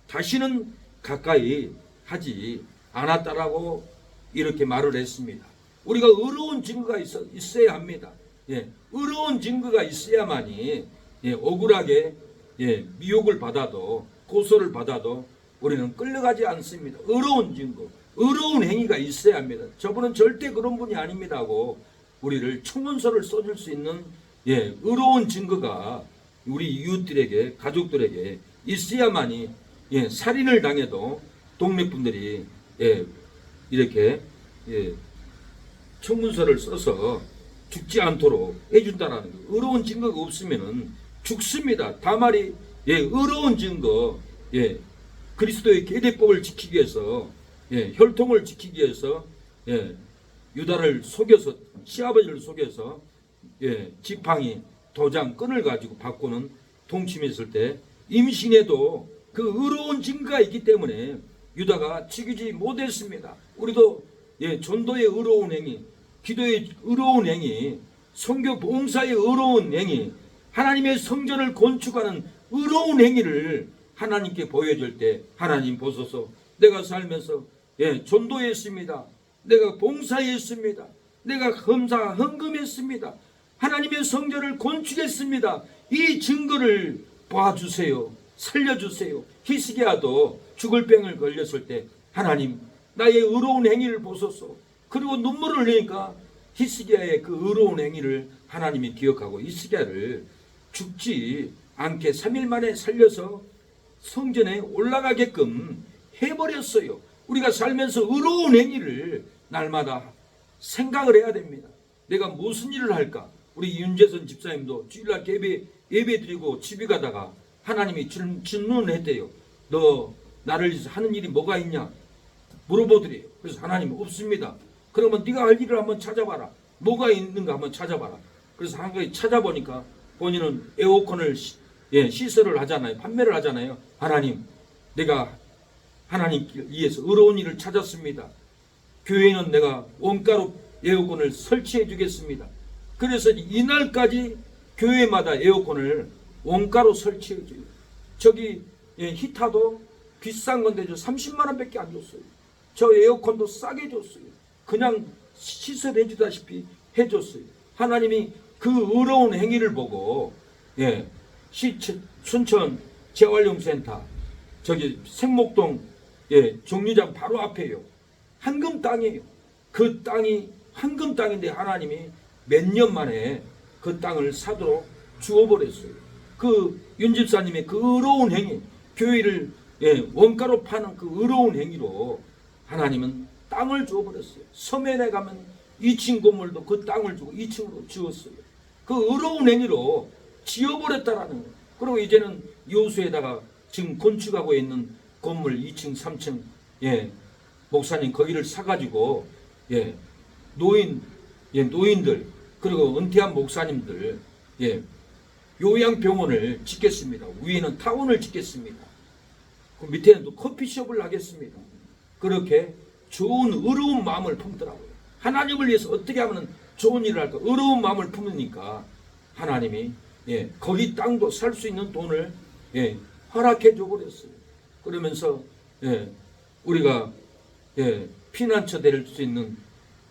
다시는 가까이 하지 않았다라고 이렇게 말을 했습니다. 우리가 의로운 증거가 있어야 합니다. 의로운 증거가 있어야만이 억울하게 미혹을 받아도 고소를 받아도 우리는 끌려가지 않습니다. 의로운 증거, 의로운 행위가 있어야 합니다. 저분은 절대 그런 분이 아닙니다 하고 우리를 청원서를 써줄 수 있는 의로운 증거가 우리 이웃들에게, 가족들에게 있어야만이 살인을 당해도 동네 분들이 이렇게 청문서를 써서 죽지 않도록 해준다는 거. 의로운 증거가 없으면은 죽습니다. 다말이 의로운 증거, 그리스도의 계대법을 지키기 위해서, 혈통을 지키기 위해서 유다를 속여서, 시아버지를 속여서 지팡이, 도장, 끈을 가지고 바꾸는 동침했을 때 임신에도 그 의로운 증거가 있기 때문에 유다가 죽이지 못했습니다. 우리도 전도의 의로운 행위, 기도의 의로운 행위, 선교 봉사의 의로운 행위, 하나님의 성전을 건축하는 의로운 행위를 하나님께 보여줄 때 하나님 보소서, 내가 살면서 전도했습니다, 내가 봉사했습니다, 내가 헌금했습니다, 하나님의 성전을 건축했습니다, 이 증거를 봐주세요, 살려주세요. 히스기야도 죽을 병을 걸렸을 때 하나님 나의 의로운 행위를 보소서. 그리고 눈물을 흘리니까 히스기야의 그 의로운 행위를 하나님이 기억하고 히스기야를 죽지 않게 3일 만에 살려서 성전에 올라가게끔 해버렸어요. 우리가 살면서 의로운 행위를 날마다 생각을 해야 됩니다. 내가 무슨 일을 할까? 우리 윤재선 집사님도 주일날 예배 드리고 집에 가다가 하나님이 질문을 했대요. 너 나를 위해서 하는 일이 뭐가 있냐 물어보더래요. 그래서 하나님 없습니다. 그러면 네가 할 일을 한번 찾아봐라. 뭐가 있는가 한번 찾아봐라. 그래서 한 가지 찾아보니까 본인은 에어컨을 시설을 하잖아요. 판매를 하잖아요. 하나님, 내가 하나님께 위해서 의로운 일을 찾았습니다. 교회는 내가 원가로 에어컨을 설치해 주겠습니다. 그래서 이날까지 교회마다 에어컨을 원가로 설치해 줘요. 저기 히타도 비싼 건데 저 30만 원밖에 안 줬어요. 저 에어컨도 싸게 줬어요. 그냥 시설해 주다시피 해줬어요. 하나님이 그 의로운 행위를 보고 순천 재활용센터 저기 생목동 종류장 바로 앞에요. 황금 땅이에요. 그 땅이 황금 땅인데 하나님이 몇 년 만에 그 땅을 사도록 주어버렸어요. 그 윤집사님의 그 의로운 행위, 교회를 원가로 파는 그 의로운 행위로 하나님은 땅을 주어버렸어요. 서면에 가면 2층 건물도 그 땅을 주고 2층으로 지었어요. 그 의로운 행위로 지어버렸다라는 거예요. 그리고 이제는 여수에다가 지금 건축하고 있는 건물 2층, 3층, 목사님 거기를 사가지고 노인들 그리고 은퇴한 목사님들 요양병원을 짓겠습니다. 위에는 타운을 짓겠습니다. 그 밑에는 또 커피숍을 하겠습니다. 그렇게 좋은 의로운 마음을 품더라고요. 하나님을 위해서 어떻게 하면 좋은 일을 할까? 의로운 마음을 품으니까 하나님이 거기 땅도 살 수 있는 돈을 허락해 줘 버렸어요. 그러면서 우리가 피난처 될 수 있는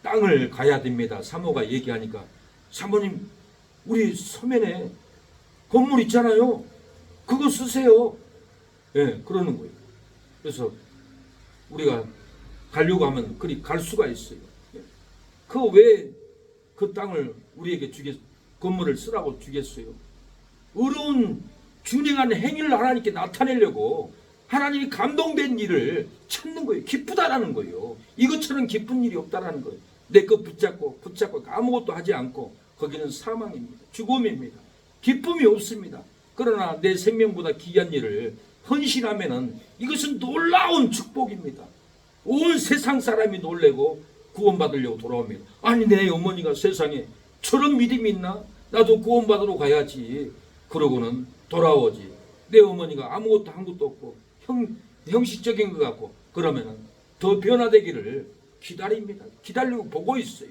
땅을 가야 됩니다. 사모가 얘기하니까 사모님 우리 서면에 건물 있잖아요. 그거 쓰세요. 그러는 거예요. 그래서 우리가 가려고 하면 그리 갈 수가 있어요. 그 왜 그 땅을 우리에게 건물을 쓰라고 주겠어요? 의로운 준행한 행위를 하나님께 나타내려고 하나님이 감동된 일을 찾는 거예요. 기쁘다라는 거예요. 이것처럼 기쁜 일이 없다라는 거예요. 내 것 붙잡고 아무것도 하지 않고 거기는 사망입니다. 죽음입니다. 기쁨이 없습니다. 그러나 내 생명보다 귀한 일을 헌신하면은 이것은 놀라운 축복입니다. 온 세상 사람이 놀래고 구원받으려고 돌아옵니다. 아니 내 어머니가 세상에 저런 믿음이 있나? 나도 구원받으러 가야지. 그러고는 돌아오지. 내 어머니가 아무것도 한 것도 없고 형식적인 것 같고 그러면은 더 변화되기를 기다립니다. 기다리고 보고 있어요.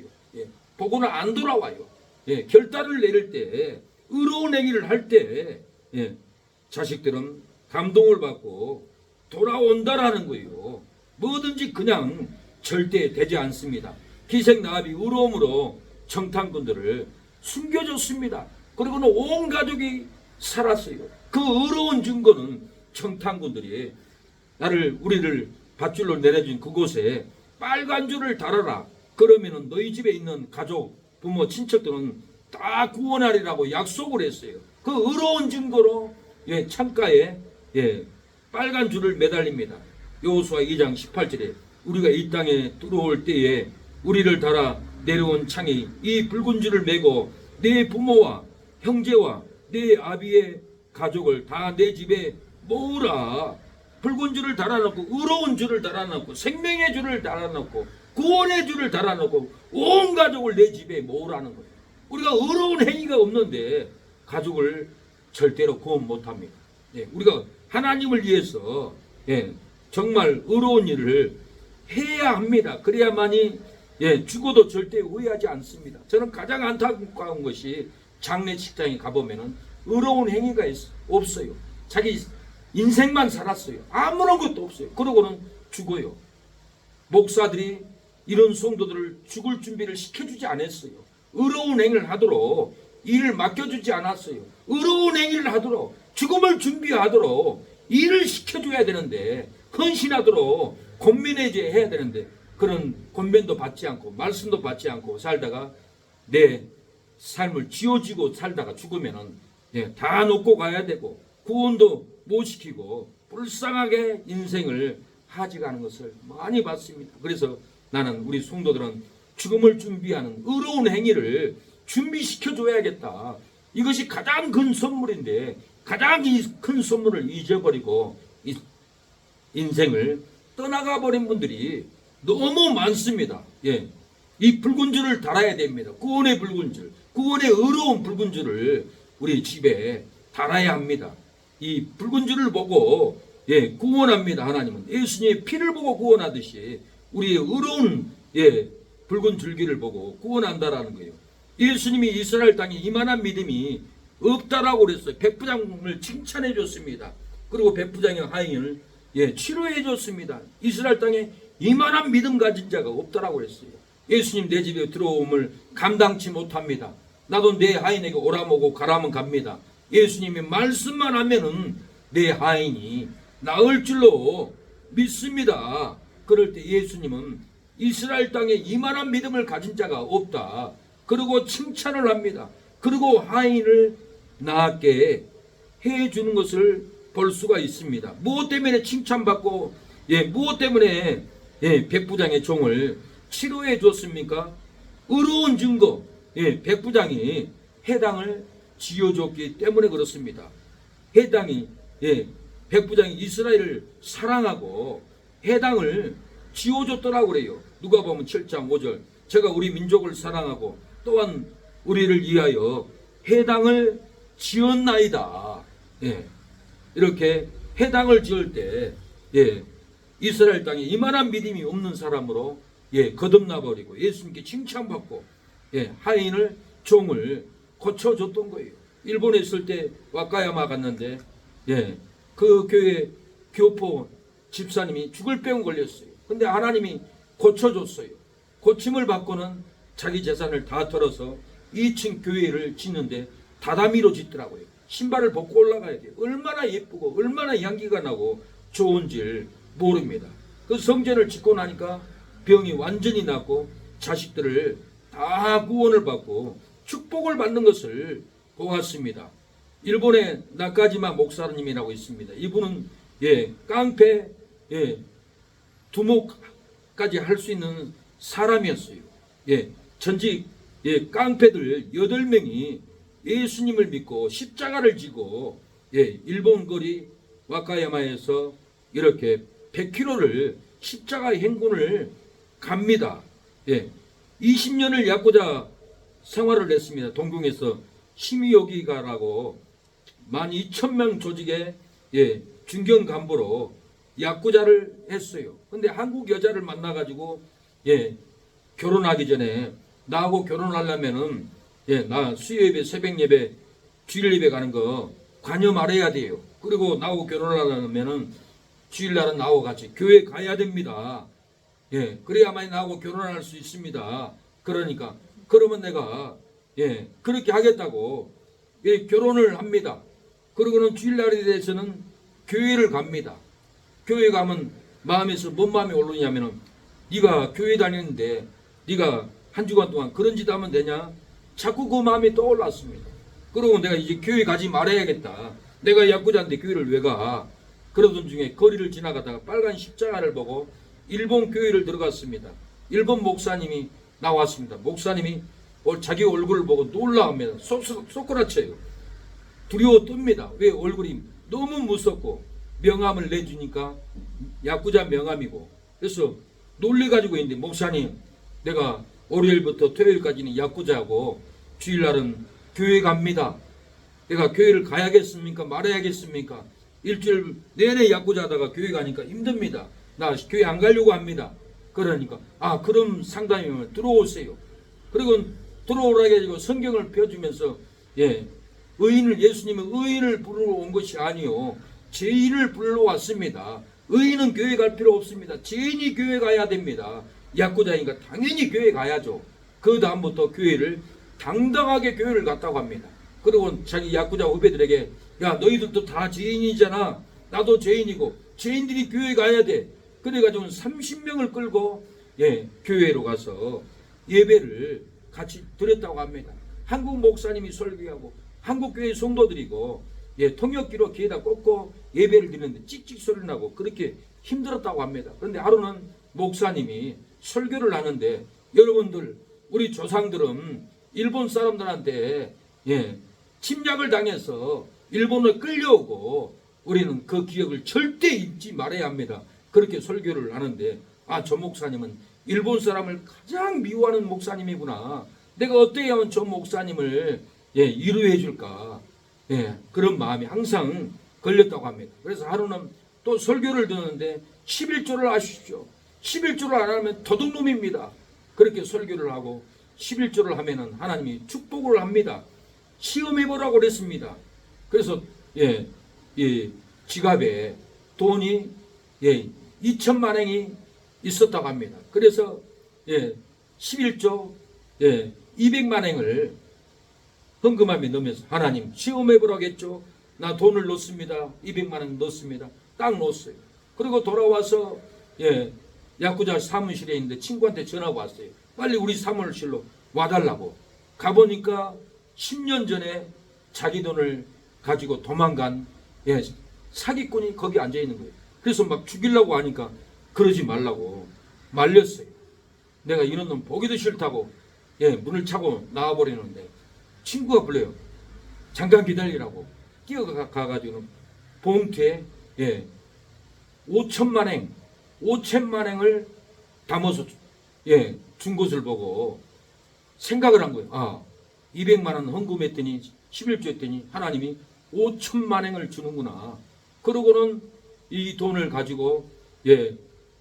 보고는 안 돌아와요. 결단을 내릴 때 의로운 행위를 할 때 자식들은 감동을 받고 돌아온다라는 거예요. 뭐든지 그냥 절대 되지 않습니다. 기생나합이 의로움으로 청탄꾼들을 숨겨줬습니다. 그리고는 온 가족이 살았어요. 그 의로운 증거는 청탄꾼들이 우리를 밧줄로 내려준 그곳에 빨간 줄을 달아라. 그러면은 너희 집에 있는 가족, 부모, 친척들은 다 구원하리라고 약속을 했어요. 그 의로운 증거로 창가에 빨간 줄을 매달립니다. 여호수아 2장 18절에 우리가 이 땅에 들어올 때에 우리를 달아 내려온 창이 이 붉은 줄을 메고 내 부모와 형제와 내 아비의 가족을 다 내 집에 모으라. 붉은 줄을 달아놓고 의로운 줄을 달아놓고 생명의 줄을 달아놓고 구원의 줄을 달아놓고 온 가족을 내 집에 모으라는 거예요. 우리가 의로운 행위가 없는데 가족을 절대로 구원 못합니다. 우리가 하나님을 위해서 정말 의로운 일을 해야 합니다. 그래야만이 죽어도 절대 후회하지 않습니다. 저는 가장 안타까운 것이 장례식장에 가보면은 의로운 행위가 없어요. 자기 인생만 살았어요. 아무런 것도 없어요. 그러고는 죽어요. 목사들이 이런 성도들을 죽을 준비를 시켜주지 않았어요. 의로운 행위를 하도록 일을 맡겨주지 않았어요. 의로운 행위를 하도록 죽음을 준비하도록 일을 시켜줘야 되는데 헌신하도록 권면해제 해야 되는데 그런 권면도 받지 않고 말씀도 받지 않고 살다가 내 삶을 쥐어지고 살다가 죽으면은 다 놓고 가야 되고 구원도 못 시키고 불쌍하게 인생을 하지가는 것을 많이 봤습니다. 그래서 나는 우리 성도들은 죽음을 준비하는 의로운 행위를 준비시켜 줘야겠다. 이것이 가장 큰 선물인데 가장 큰 선물을 잊어버리고 인생을 떠나가 버린 분들이 너무 많습니다. 예. 이 붉은 줄을 달아야 됩니다. 구원의 붉은 줄, 구원의 의로운 붉은 줄을 우리 집에 달아야 합니다. 이 붉은 줄을 보고 구원합니다. 하나님은 예수님의 피를 보고 구원하듯이 우리의 의로운 붉은 줄기를 보고 구원한다라는 거예요. 예수님이 이스라엘 땅에 이만한 믿음이 없다라고 그랬어요. 백부장을 칭찬해 줬습니다. 그리고 백부장의 하인을 치료해 줬습니다. 이스라엘 땅에 이만한 믿음 가진 자가 없다라고 그랬어요. 예수님 내 집에 들어옴을 감당치 못합니다. 나도 내 하인에게 오라모고 가라면 갑니다. 예수님이 말씀만 하면은 내 하인이 나을 줄로 믿습니다. 그럴 때 예수님은 이스라엘 땅에 이만한 믿음을 가진 자가 없다. 그리고 칭찬을 합니다. 그리고 하인을 낫게 해주는 것을 볼 수가 있습니다. 무엇 때문에 칭찬받고 무엇 때문에 백부장의 종을 치료해 줬습니까? 의로운 증거, 백부장이 해당을 지어줬기 때문에 그렇습니다. 해당이 백부장이 이스라엘을 사랑하고 해당을 지어줬더라고 그래요. 누가 보면 7장 5절 제가 우리 민족을 사랑하고 또한 우리를 위하여 해당을 지었나이다. 이렇게 해당을 지을 때 이스라엘 땅에 이만한 믿음이 없는 사람으로 거듭나 버리고 예수님께 칭찬받고 하인을 종을 고쳐줬던 거예요. 일본에 있을 때 와카야마 갔는데 그 교회 교포 집사님이 죽을 병 걸렸어요. 근데 하나님이 고쳐줬어요. 고침을 받고는 자기 재산을 다 털어서 2층 교회를 짓는데 다다미로 짓더라고요. 신발을 벗고 올라가야 돼요. 얼마나 예쁘고 얼마나 향기가 나고 좋은지를 모릅니다. 그 성전을 짓고 나니까 병이 완전히 낫고 자식들을 다 구원을 받고 축복을 받는 것을 보았습니다. 일본의 나카지마 목사님이라고 있습니다. 이분은 깡패 두목까지 할 수 있는 사람이었어요. 전직 깡패들 8명이 예수님을 믿고 십자가를 지고 일본 거리 와카야마에서 이렇게 100km를 십자가 행군을 갑니다. 20년을 야쿠자 생활을 했습니다. 동경에서 시미요기가라고 12,000명 조직의 중견 간부로 야쿠자를 했어요. 근데 한국 여자를 만나가지고 결혼하기 전에 나하고 결혼하려면은 나 수요예배, 새벽예배, 주일예배 가는 거 관여 말해야 돼요. 그리고 나하고 결혼하려면은 주일날은 나하고 같이 교회 가야 됩니다. 그래야만이 나하고 결혼할 수 있습니다. 그러니까 그러면 내가 그렇게 하겠다고 결혼을 합니다. 그러고는 주일날에 대해서는 교회를 갑니다. 교회 가면 마음에서 뭔 마음이 오르냐면은 네가 교회 다니는데 네가 한 주간 동안 그런 짓 하면 되냐? 자꾸 그 마음이 떠올랐습니다. 그러고 내가 이제 교회 가지 말아야겠다. 내가 야구자인데 교회를 왜 가? 그러던 중에 거리를 지나가다가 빨간 십자가를 보고 일본 교회를 들어갔습니다. 일본 목사님이 나왔습니다. 목사님이 자기 얼굴을 보고 놀라합니다. 쏘꼬라쳐요. 두려워 뜹니다. 왜? 얼굴이 너무 무섭고 명함을 내주니까 야구자 명함이고 그래서 놀래가지고 있는데 목사님 내가 월요일부터 토요일까지는 야구자고 주일날은 교회 갑니다. 내가 교회를 가야겠습니까? 말아야겠습니까? 일주일 내내 야구자다가 교회 가니까 힘듭니다. 나 교회 안 가려고 합니다. 그러니까 그럼 상담이면 들어오세요. 그리고 들어오라 해가지고 성경을 펴주면서 의인을 예수님은 의인을 부르러 온 것이 아니요 죄인을 불러왔습니다. 의인은 교회 갈 필요 없습니다. 죄인이 교회 가야 됩니다. 야구자니까 당연히 교회 가야죠. 그 다음부터 교회를 당당하게 교회를 갔다고 합니다. 그리고 자기 야구자 후배들에게 야 너희들도 다 죄인이잖아. 나도 죄인이고 죄인들이 교회 가야 돼. 그래가지고 30명을 끌고 교회로 가서 예배를 같이 드렸다고 합니다. 한국 목사님이 설교하고 한국 교회 성도들이고 통역기로 귀에다 꽂고 예배를 드리는데 찍찍 소리 나고 그렇게 힘들었다고 합니다. 그런데 하루는 목사님이 설교를 하는데 여러분들 우리 조상들은 일본 사람들한테 침략을 당해서 일본에 끌려오고 우리는 그 기억을 절대 잊지 말아야 합니다. 그렇게 설교를 하는데 저 목사님은 일본 사람을 가장 미워하는 목사님이구나. 내가 어떻게 하면 저 목사님을 위로해 줄까. 그런 마음이 항상 걸렸다고 합니다. 그래서 하루는 또 설교를 듣는데 11조를 아십시오. 11조를 안 하면 도둑놈입니다. 그렇게 설교를 하고 11조를 하면은 하나님이 축복을 합니다. 시험해보라고 그랬습니다. 그래서 지갑에 돈이 2천만 원이 있었다고 합니다. 그래서 11조 200만 원을 헌금함에 넣으면서 하나님 시험해보라겠죠. 나 돈을 넣습니다. 200만 원 넣습니다. 딱 넣었어요. 그리고 돌아와서 야쿠자 사무실에 있는데 친구한테 전화가 왔어요. 빨리 우리 사무실로 와달라고. 가보니까 10년 전에 자기 돈을 가지고 도망간 사기꾼이 거기 앉아 있는 거예요. 그래서 막 죽이려고 하니까 그러지 말라고 말렸어요. 내가 이런 놈 보기도 싫다고 문을 차고 나와버리는데 친구가 불러요. 잠깐 기다리라고 뛰어가가지고 봉투에 5천만 원을 담아서 준 것을 보고 생각을 한 거예요. 200만 원 헌금했더니 11조 했더니 하나님이 5천만 원을 주는구나. 그러고는 이 돈을 가지고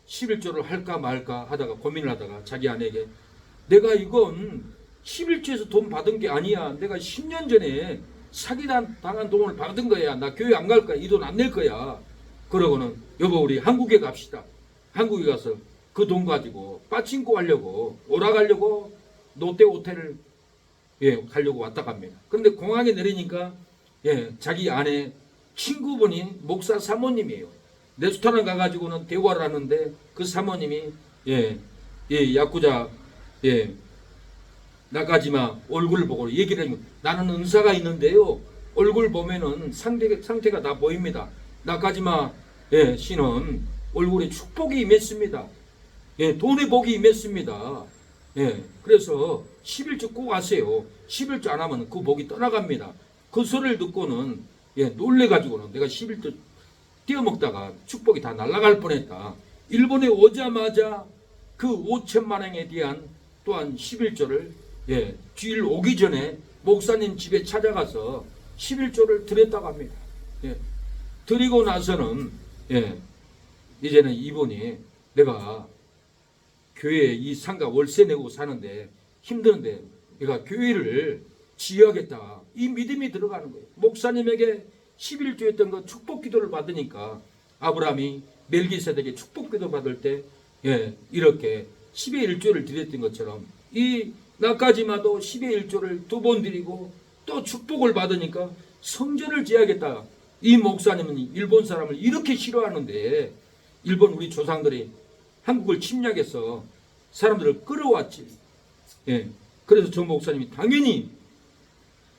11조를 할까 말까 하다가 고민을 하다가 자기 아내에게 내가 이건 11조에서 돈 받은 게 아니야. 내가 10년 전에 사기 당한 돈을 받은 거야. 나 교회 안 갈 거야. 이 돈 안 낼 거야. 그러고는 여보 우리 한국에 갑시다. 한국에 가서 그 돈 가지고 빠친코 하려고 오락하려고 롯데 호텔을 가려고 왔다 갑니다. 그런데 공항에 내리니까 자기 아내 친구분이 목사 사모님이에요. 레스토랑 가가지고는 대화를 하는데 그 사모님이 야쿠자 나가지마 얼굴을 보고 얘기를 해요. 나는 은사가 있는데요. 얼굴 보면은 상태가 다 보입니다. 나가지마 씨는 얼굴에 축복이 임했습니다. 돈의 복이 임했습니다. 그래서 11조 꼭 하세요. 11조 안 하면 그 복이 떠나갑니다. 그 소리를 듣고는 놀래가지고는 내가 11조 띄어먹다가 축복이 다 날아갈 뻔했다. 일본에 오자마자 그 5천만 원에 대한 또한 11조를 주일 오기 전에 목사님 집에 찾아가서 11조를 드렸다고 합니다. 드리고 나서는 이제는 이분이 내가 교회에 이 상가 월세 내고 사는데 힘드는데 내가 교회를 지어야겠다. 이 믿음이 들어가는 거예요. 목사님에게 11조 했던 거 축복 기도를 받으니까 아브라함이 멜기세덱에게 축복 기도 받을 때 이렇게 10의 1조를 드렸던 것처럼 이 나까지마도 10의 1조를 2번 드리고 또 축복을 받으니까 성전을 지어야겠다. 이 목사님은 일본 사람을 이렇게 싫어하는데 일본 우리 조상들이 한국을 침략해서 사람들을 끌어왔지. 그래서 저 목사님이 당연히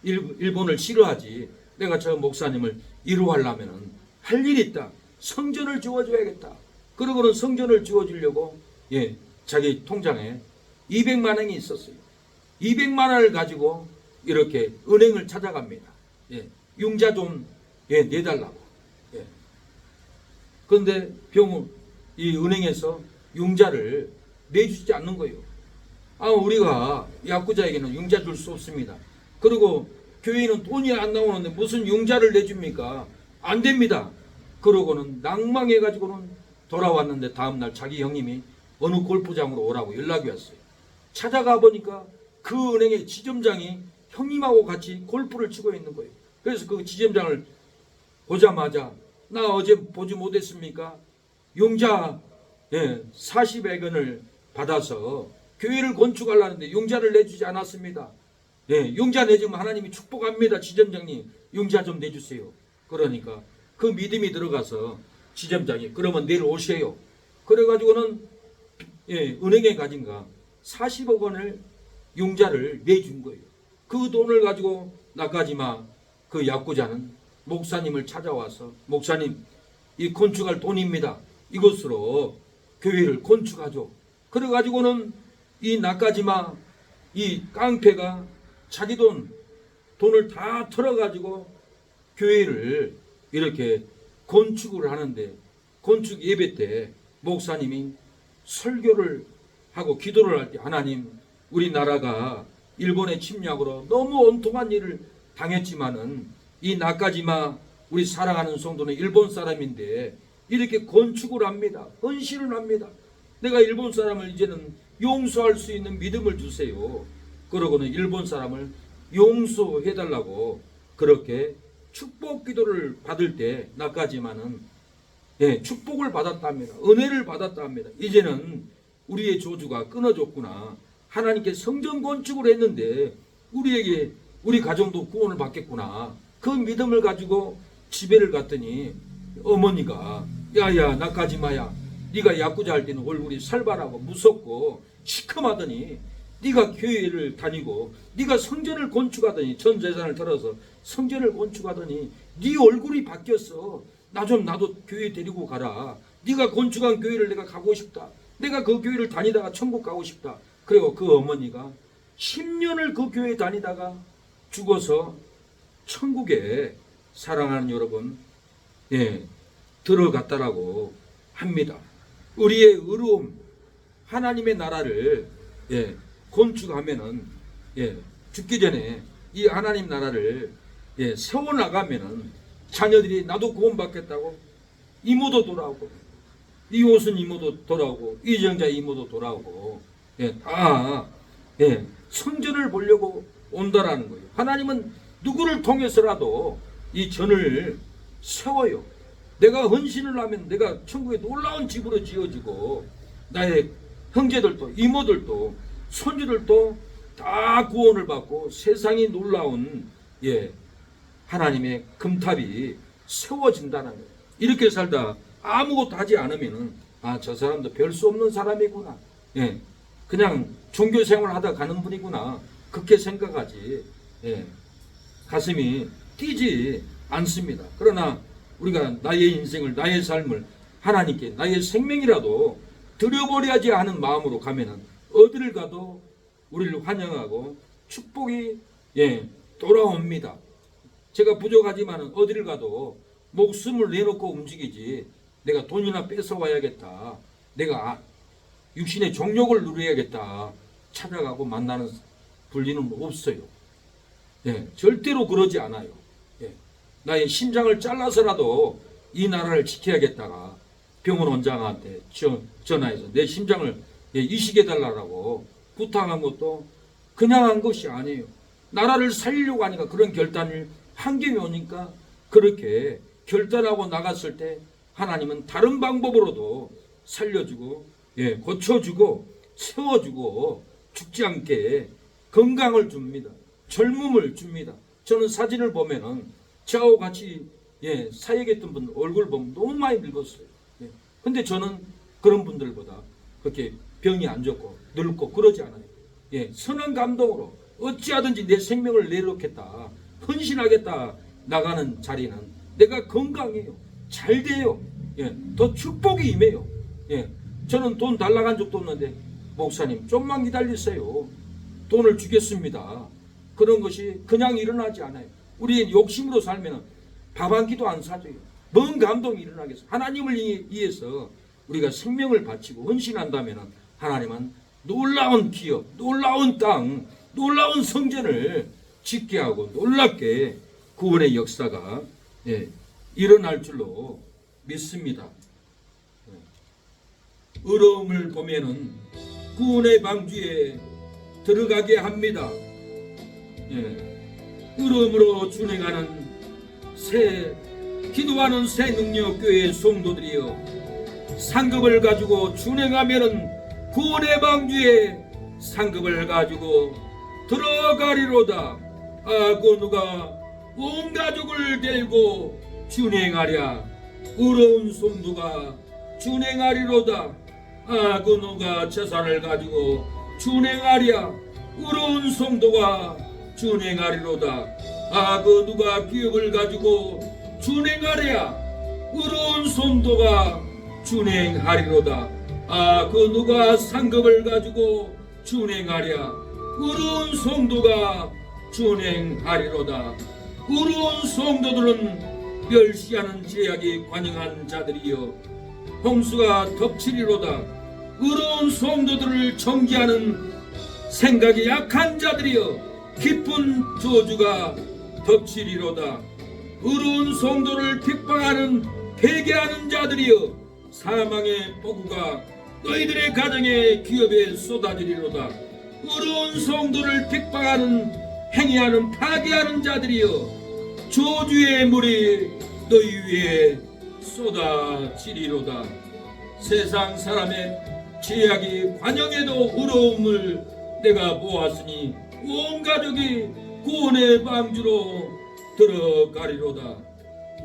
일본을 싫어하지. 내가 저 목사님을 위로하려면 할 일이 있다. 성전을 지어줘야겠다. 그러고는 성전을 지어주려고 자기 통장에 200만 원이 있었어요. 200만 원을 가지고 이렇게 은행을 찾아갑니다. 융자 좀 내달라고. 그런데 이 은행에서 융자를 내주지 않는 거예요. 우리가 야쿠자에게는 융자 줄 수 없습니다. 그리고 교회는 돈이 안 나오는데 무슨 융자를 내줍니까? 안 됩니다. 그러고는 낭망해가지고는 돌아왔는데 다음날 자기 형님이 어느 골프장으로 오라고 연락이 왔어요. 찾아가 보니까 그 은행의 지점장이 형님하고 같이 골프를 치고 있는 거예요. 그래서 그 지점장을 보자마자 나 어제 보지 못했습니까? 융자 40억 원을 받아서 교회를 건축하려는데 융자를 내주지 않았습니다. 융자 내주면 하나님이 축복합니다. 지점장님 융자 좀 내주세요. 그러니까 그 믿음이 들어가서 지점장이 그러면 내일 오세요. 그래가지고는 은행에 가진가 40억 원을 융자를 내준 거예요. 그 돈을 가지고 나까지마 그 야쿠자는 목사님을 찾아와서 목사님 이 건축할 돈입니다. 이것으로 교회를 건축하죠. 그래가지고는 이 나까지마 이 깡패가 자기 돈을 다 털어가지고 교회를 이렇게 건축을 하는데, 건축 예배 때 목사님이 설교를 하고 기도를 할 때, 하나님, 우리나라가 일본의 침략으로 너무 온통한 일을 당했지만은 이 나카지마 우리 사랑하는 성도는 일본 사람인데 이렇게 건축을 합니다. 헌신을 합니다. 내가 일본 사람을 이제는 용서할 수 있는 믿음을 주세요. 그러고는 일본 사람을 용서해달라고 그렇게 축복 기도를 받을 때 나카지마는 축복을 받았답니다. 은혜를 받았답니다. 이제는 우리의 저주가 끊어졌구나. 하나님께 성전 건축을 했는데 우리에게 우리 가정도 구원을 받겠구나. 그 믿음을 가지고 집에를 갔더니 어머니가 야야 나카지마야, 네가 야쿠자 할 때는 얼굴이 살벌하고 무섭고 시큼하더니 네가 교회를 다니고 네가 성전을 건축하더니 전 재산을 털어서 성전을 건축하더니 네 얼굴이 바뀌었어. 나도 교회 데리고 가라. 네가 건축한 교회를 내가 가고 싶다. 내가 그 교회를 다니다가 천국 가고 싶다. 그리고 그 어머니가 10년을 그 교회 다니다가 죽어서 천국에, 사랑하는 여러분, 들어갔다라고 합니다. 우리의 의로움, 하나님의 나라를 건축하면은 죽기 전에 이 하나님 나라를 세워나가면은 자녀들이 나도 구원받겠다고 이모도 돌아오고 이호순 이모도 돌아오고 이정자 이모도 돌아오고 다 성전을 보려고 온다라는 거예요. 하나님은 누구를 통해서라도 이 전을 세워요. 내가 헌신을 하면 내가 천국에 놀라운 집으로 지어지고 나의 형제들도 이모들도 손주들도 다 구원을 받고 세상이 놀라운 하나님의 금탑이 세워진다는 거예요. 이렇게 살다 아무것도 하지 않으면은 저 사람도 별 수 없는 사람이구나. 그냥 종교 생활 하다 가는 분이구나. 그렇게 생각하지. 가슴이 뛰지 않습니다. 그러나 우리가 나의 인생을, 나의 삶을 하나님께 나의 생명이라도 드려버려야지 하는 마음으로 가면은 어디를 가도 우리를 환영하고 축복이 돌아옵니다. 제가 부족하지만 어디를 가도 목숨을 내놓고 움직이지 내가 돈이나 뺏어와야겠다, 내가 육신의 정욕을 누려야겠다 찾아가고 만나는 분리는 없어요. 절대로 그러지 않아요. 나의 심장을 잘라서라도 이 나라를 지켜야겠다가 병원 원장한테 전화해서 내 심장을 이식해달라고 부탁한 것도 그냥 한 것이 아니에요. 나라를 살리려고 하니까 그런 결단을 한 게 오니까 그렇게 결단하고 나갔을 때 하나님은 다른 방법으로도 살려주고 고쳐주고 세워주고 죽지 않게 건강을 줍니다. 젊음을 줍니다. 저는 사진을 보면은 저하고 같이 사역했던 분 얼굴 보면 너무 많이 늙었어요. 근데 저는 그런 분들보다 그렇게 병이 안 좋고 늙고 그러지 않아요. 선한 감동으로 어찌하든지 내 생명을 내놓겠다, 헌신하겠다 나가는 자리는 내가 건강해요. 잘 돼요. 더 축복이 임해요. 저는 돈 달라고 한 적도 없는데 목사님 좀만 기다리세요. 돈을 주겠습니다. 그런 것이 그냥 일어나지 않아요. 우리의 욕심으로 살면 밥 한 끼도 안 사줘요. 뭔 감동이 일어나겠어. 하나님을 위해서 우리가 생명을 바치고 헌신한다면 하나님은 놀라운 기업, 놀라운 땅, 놀라운 성전을 짓게 하고 놀랍게 구원의 역사가 일어날 줄로 믿습니다. 의로움을 보면은 구원의 방주에 들어가게 합니다. 의로움으로 준행하는 기도하는 새 능력교회 성도들이여, 상급을 가지고 준행하면은 구원의 방주에 상급을 가지고 들어가리로다. 그 누가 온 가족을 데리고 준행하랴. 의로운 성도가 준행하리로다. 그 누가 재산을 가지고 준행하랴. 의로운 성도가 준행하리로다. 그 누가 기업을 가지고 준행하랴. 의로운 성도가 준행하리로다. 그 누가 상급을 가지고 준행하랴. 의로운 성도가 준행하리로다. 의로운 성도들은 멸시하는 죄악이 관영한 자들이여 홍수가 덮치리로다. 의로운 성도들을 정죄하는 생각이 약한 자들이여 깊은 저주가 덮치리로다. 의로운 성도를 핍박하는 회개하는 자들이여 사망의 포구가 너희들의 가정에 기업에 쏟아지리로다. 의로운 성도를 핍박하는 행위하는 파괴하는 자들이여 저주의 물이 너희 위에 쏟아지리로다. 세상 사람의 죄악이 관영에도 의로움을 내가 보았으니 온 가족이 구원의 방주로 들어가리로다.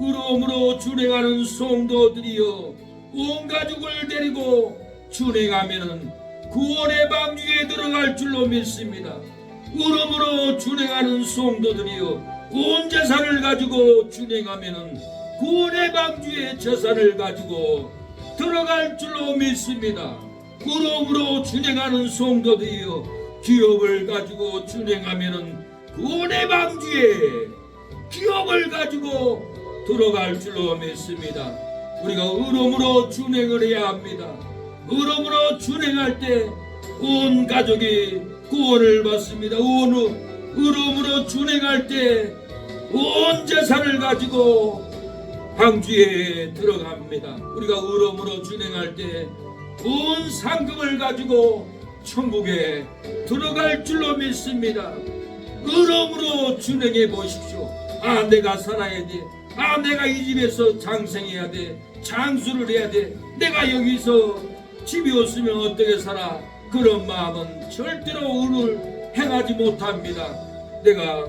의로움으로 준행하는 성도들이여 온 가족을 데리고 준행하면 구원의 방주에 들어갈 줄로 믿습니다. 의로움으로 준행하는 성도들이여 온 재산을 가지고 준행하면 구원의 방주에 재산을 가지고 들어갈 줄로 믿습니다. 의로움으로 준행하는 성도들이여 기업을 가지고 준행하면 구원의 방주에 기업을 가지고 들어갈 줄로 믿습니다. 우리가 의로움으로 준행을 해야 합니다. 의로움으로 준행할 때 온 가족이 구원을 받습니다. 의로움으로 준행할 때 온 재산을 가지고 방주에 들어갑니다. 우리가 의로움으로 준행할 때 온 상금을 가지고 천국에 들어갈 줄로 믿습니다. 의로움으로 준행해 보십시오. 내가 살아야 돼. 내가 이 집에서 장생해야 돼. 장수를 해야 돼. 내가 여기서 집이 없으면 어떻게 살아? 그런 마음은 절대로 의를 행하지 못합니다. 내가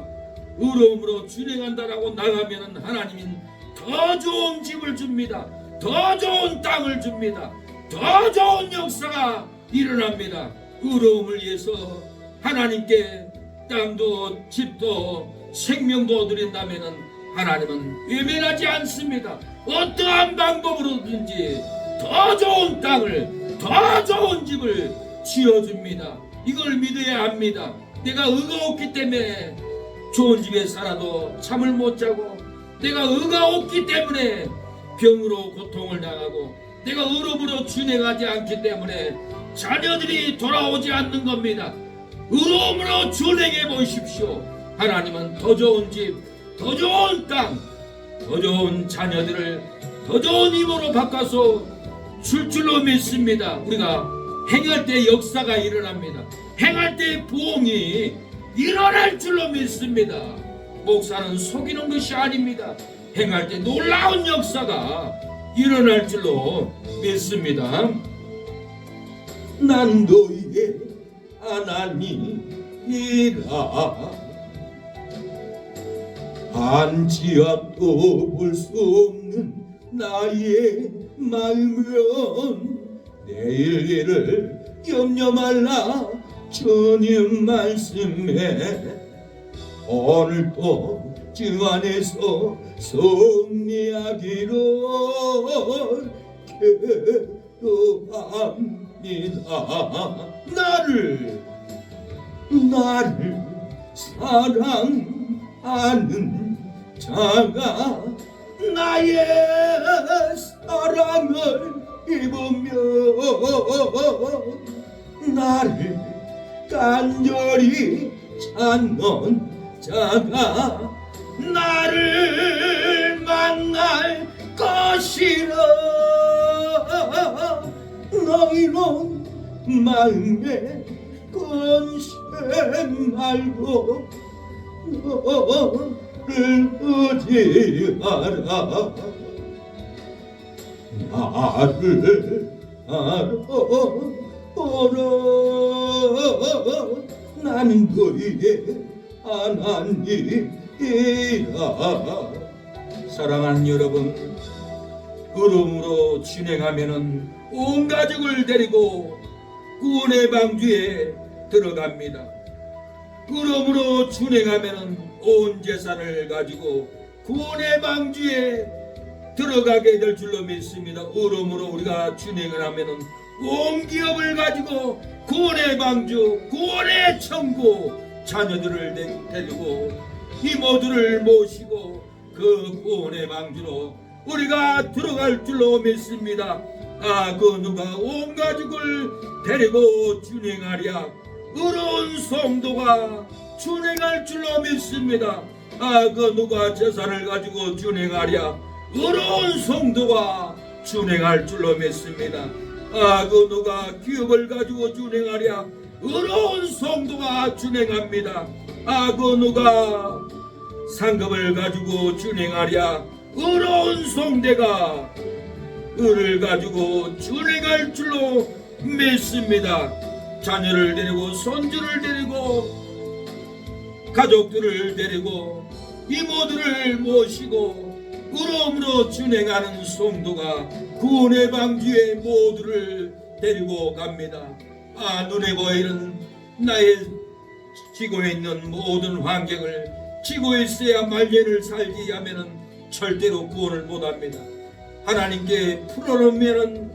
의로움으로 준행한다라고 나가면 하나님은 더 좋은 집을 줍니다. 더 좋은 땅을 줍니다. 더 좋은 역사가 일어납니다. 의로움을 위해서 하나님께 땅도 집도 생명도 드린다면 하나님은 외면하지 않습니다. 어떠한 방법으로든지 더 좋은 땅을 더 좋은 집을 지어줍니다. 이걸 믿어야 합니다. 내가 의가 없기 때문에 좋은 집에 살아도 잠을 못 자고, 내가 의가 없기 때문에 병으로 고통을 당하고, 내가 의로움으로 준행하지 않기 때문에 자녀들이 돌아오지 않는 겁니다. 의로움으로 준행해 보십시오. 하나님은 더 좋은 집, 더 좋은 땅, 더 좋은 자녀들을 더 좋은 힘으로 바꿔서 줄 줄로 믿습니다. 우리가 행할 때 역사가 일어납니다. 행할 때 부흥이 일어날 줄로 믿습니다. 목사는 속이는 것이 아닙니다. 행할 때 놀라운 역사가 일어날 줄로 믿습니다. 난 너희의 하나님이라. 한치앞도 볼 수 없는 나의 마음은 내일 일을 염려 말라 주님 말씀에 오늘도 주 안에서 승리하기를 기도합니다. 나를 사랑하는 자가 나의 사랑을 입으며 나를 간절히 찾는 자가 나를 만날 것이라. 너희는 마음에 근심 말고 너를 의지하라. 나를 알아보라. 나는 너희의 하나님이라. 사랑하는 여러분, 의로움으로 진행하면은 온 가족을 데리고 구원의 방주에 들어갑니다. 의로움으로 준행하면은 온 재산을 가지고 구원의 방주에 들어가게 될 줄로 믿습니다. 의로움으로 우리가 준행을 하면은 온 기업을 가지고 구원의 방주, 구원의 천국, 자녀들을 데리고 이모들을 모시고 그 구원의 방주로 우리가 들어갈 줄로 믿습니다. 그 누가 온 가족을 데리고 준행하랴. 의로운 성도가 준행할 줄로 믿습니다. 그 누가 재산을 가지고 준행하랴. 의로운 성도가 준행할 줄로 믿습니다. 그 누가 기업을 가지고 준행하랴. 의로운 성도가 준행합니다. 그 누가 상급을 가지고 준행하랴. 의로운 성대가 의를 가지고 준행할 줄로 믿습니다. 자녀를 데리고 손주를 데리고 가족들을 데리고 이모들을 모시고 의로움으로 준행하는 성도가 구원의 방주에 모두를 데리고 갑니다. 눈에 보이는 나의 지고에 있는 모든 환경을 지고 있어야 말년을 살지 하면은 절대로 구원을 못합니다. 하나님께 풀어놓으면은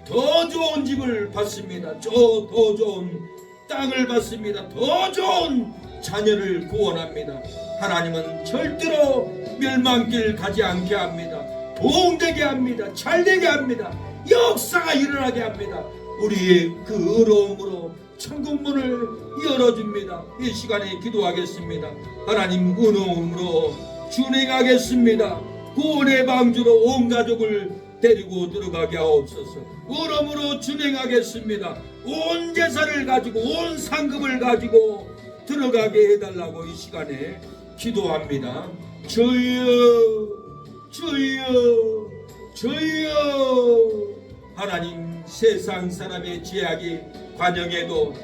더 좋은 집을 받습니다. 더 좋은 땅을 받습니다. 더 좋은 자녀를 구원합니다. 하나님은 절대로 멸망길 가지 않게 합니다. 부흥되게 합니다. 잘되게 합니다. 역사가 일어나게 합니다. 우리의 그 의로움으로 천국문을 열어줍니다. 이 시간에 기도하겠습니다. 하나님 의로움으로 준행하겠습니다. 구원의 방주로 온 가족을 데리고 들어가게 하옵소서. 의로움으로 준행하겠습니다. 온 재산을 가지고 온 상급을 가지고 들어가게 해달라고 이 시간에 기도합니다. 주여 주여 주여. 하나님, 세상 사람의 죄악이 관영해도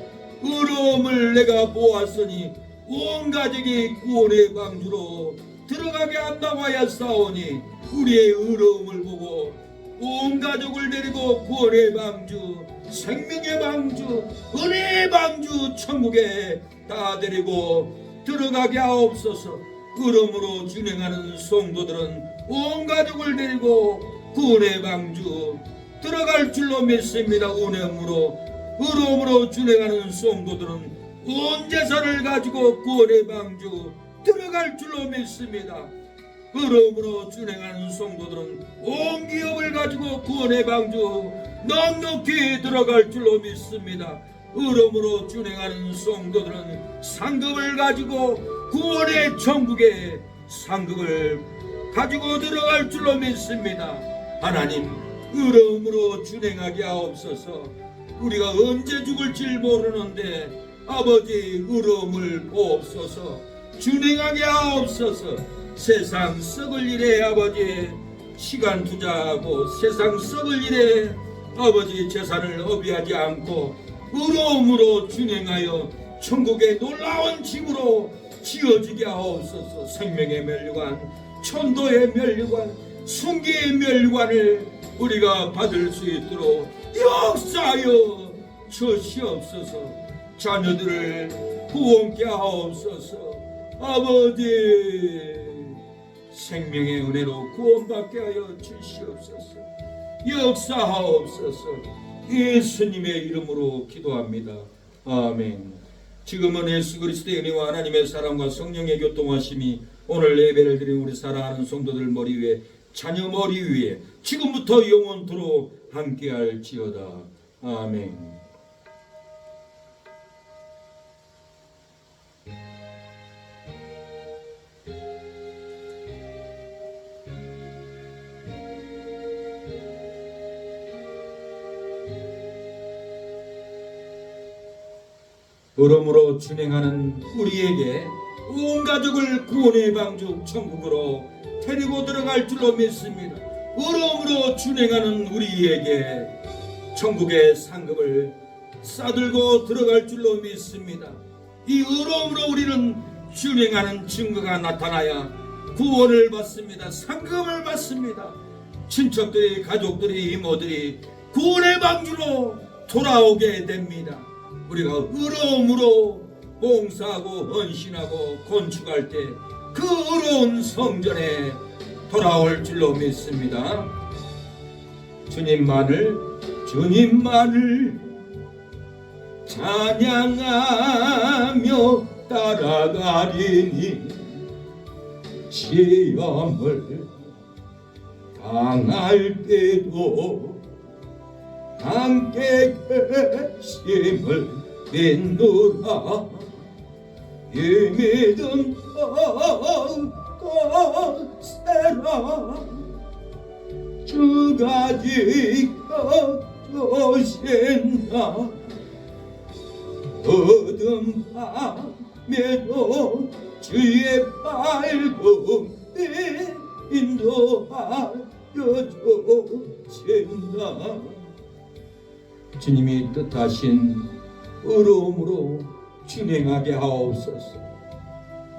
의로움을 내가 보았으니 온 가족이 구원의 방주로 들어가게 한다고 하였사오니 우리의 의로움을 보고 온 가족을 데리고 구원의 방주, 생명의 방주, 은혜의 방주, 천국에 다 데리고 들어가게 하옵소서. 의로움으로 준행하는 성도들은 온 가족을 데리고 구원의 방주 들어갈 줄로 믿습니다. 의로움으로 준행하는 성도들은 온 재산을 가지고 구원의 방주 들어갈 줄로 믿습니다. 의로움으로 준행하는 성도들은 온 기업을 가지고 구원의 방주 넉넉히 들어갈 줄로 믿습니다. 의로움으로 준행하는 성도들은 상급을 가지고 구원의 천국에 상급을 가지고 들어갈 줄로 믿습니다. 하나님, 의로움으로 준행하게 하옵소서. 우리가 언제 죽을지 모르는데 아버지 의로움을 보옵소서. 준행하게 하옵소서. 세상 썩을 일에 아버지 시간 투자하고 세상 썩을 일에 아버지 재산을 허비하지 않고 의로움으로 준행하여 천국의 놀라운 집으로 지어지게 하옵소서. 생명의 멸류관, 천도의 멸류관, 순기의 멸류관을 우리가 받을 수 있도록 역사하여 주시옵소서. 자녀들을 구원케 하옵소서. 아버지, 생명의 은혜로 구원받게 하여 주시옵소서. 역사하옵소서. 예수님의 이름으로 기도합니다. 아멘. 지금은 예수 그리스도의 은혜와 하나님의 사랑과 성령의 교통하심이 오늘 예배를 드린 우리 사랑하는 성도들 머리 위에, 자녀 머리 위에 지금부터 영원토록 함께할지어다. 아멘. 의로움으로 준행하는 우리에게 온 가족을 구원의 방주 천국으로 데리고 들어갈 줄로 믿습니다. 의로움으로 준행하는 우리에게 천국의 상급을 싸들고 들어갈 줄로 믿습니다. 이 의로움으로 우리는 준행하는 증거가 나타나야 구원을 받습니다. 상급을 받습니다. 친척들이, 가족들이, 이모들이 구원의 방주로 돌아오게 됩니다. 우리가 의로움으로 봉사하고 헌신하고 건축할 때 그 의로운 성전에 돌아올 줄로 믿습니다. 주님만을 찬양하며 따라가리니 시험을 당할 때도 함께 결심을 맺노라. 이 믿음 거세라. 주가 지켜주신다. 어둠 밤에도 주의 밝음에 인도하여 주신다. 주님이 뜻하신 의로움으로 진행하게 하옵소서.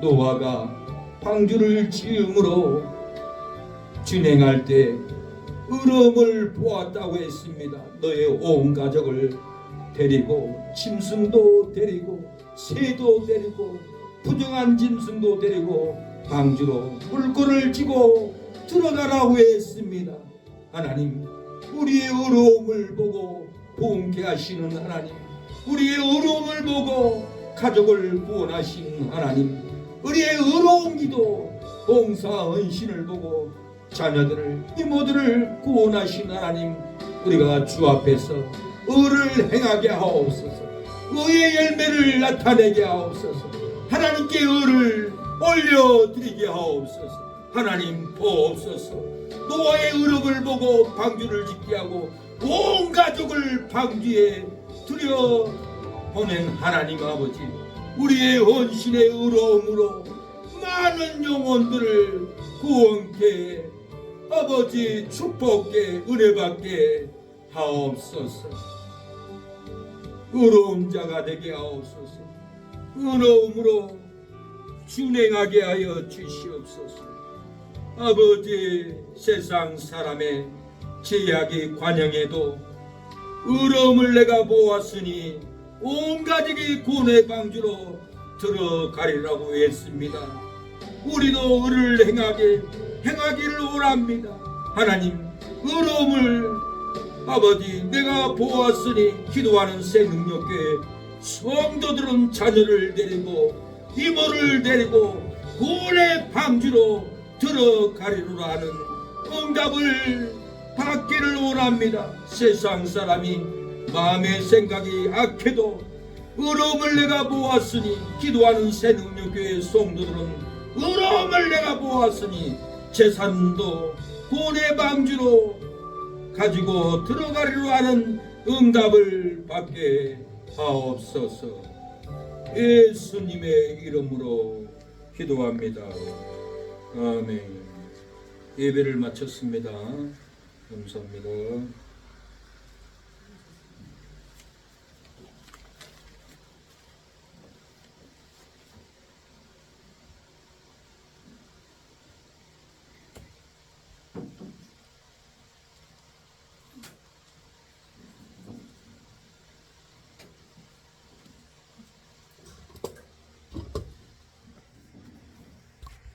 노아가 방주를 지음으로 진행할 때 의로움을 보았다고 했습니다. 너의 온 가족을 데리고 짐승도 데리고 새도 데리고 부정한 짐승도 데리고 방주로 물건을 지고 들어가라고 했습니다. 하나님, 우리의 의로움을 보고 부흥케 하시는 하나님, 우리의 의로움을 보고 가족을 구원하시는 하나님, 우리의 의로운 기도 봉사 헌신을 보고 자녀들을 이모들을 구원하신 하나님, 우리가 주 앞에서 의를 행하게 하옵소서. 의의 열매를 나타내게 하옵소서. 하나님께 의를 올려드리게 하옵소서. 하나님 보옵소서. 노아의 의롭을 보고 방주를 짓게 하고 온 가족을 방주에 들여보낸 하나님 아버지, 우리의 헌신의 의로움으로 많은 영혼들을 구원케 아버지 축복케 은혜받게 하옵소서. 의로운 자가 되게 하옵소서. 의로움으로 준행하게 하여 주시옵소서. 아버지, 세상 사람의 제약이 관영에도 의로움을 내가 보았으니 온 가족이 구원의 방주로 들어가리라고 했습니다. 우리도 의를 행하기를 원합니다. 하나님, 의로움을 아버지 내가 보았으니 기도하는 새능력교회 성도들은 자녀를 데리고 이모를 데리고 구원의 방주로 들어가리로라 하는 응답을 받기를 원합니다. 세상 사람이 마음의 생각이 악해도 의로움을 내가 보았으니 기도하는 새능력교회 성도들은 의로움을 내가 보았으니 재산도 구원의 방주로 가지고 들어가리로 하는 응답을 받게 하옵소서. 예수님의 이름으로 기도합니다. 아멘. 예배를 마쳤습니다. 감사합니다.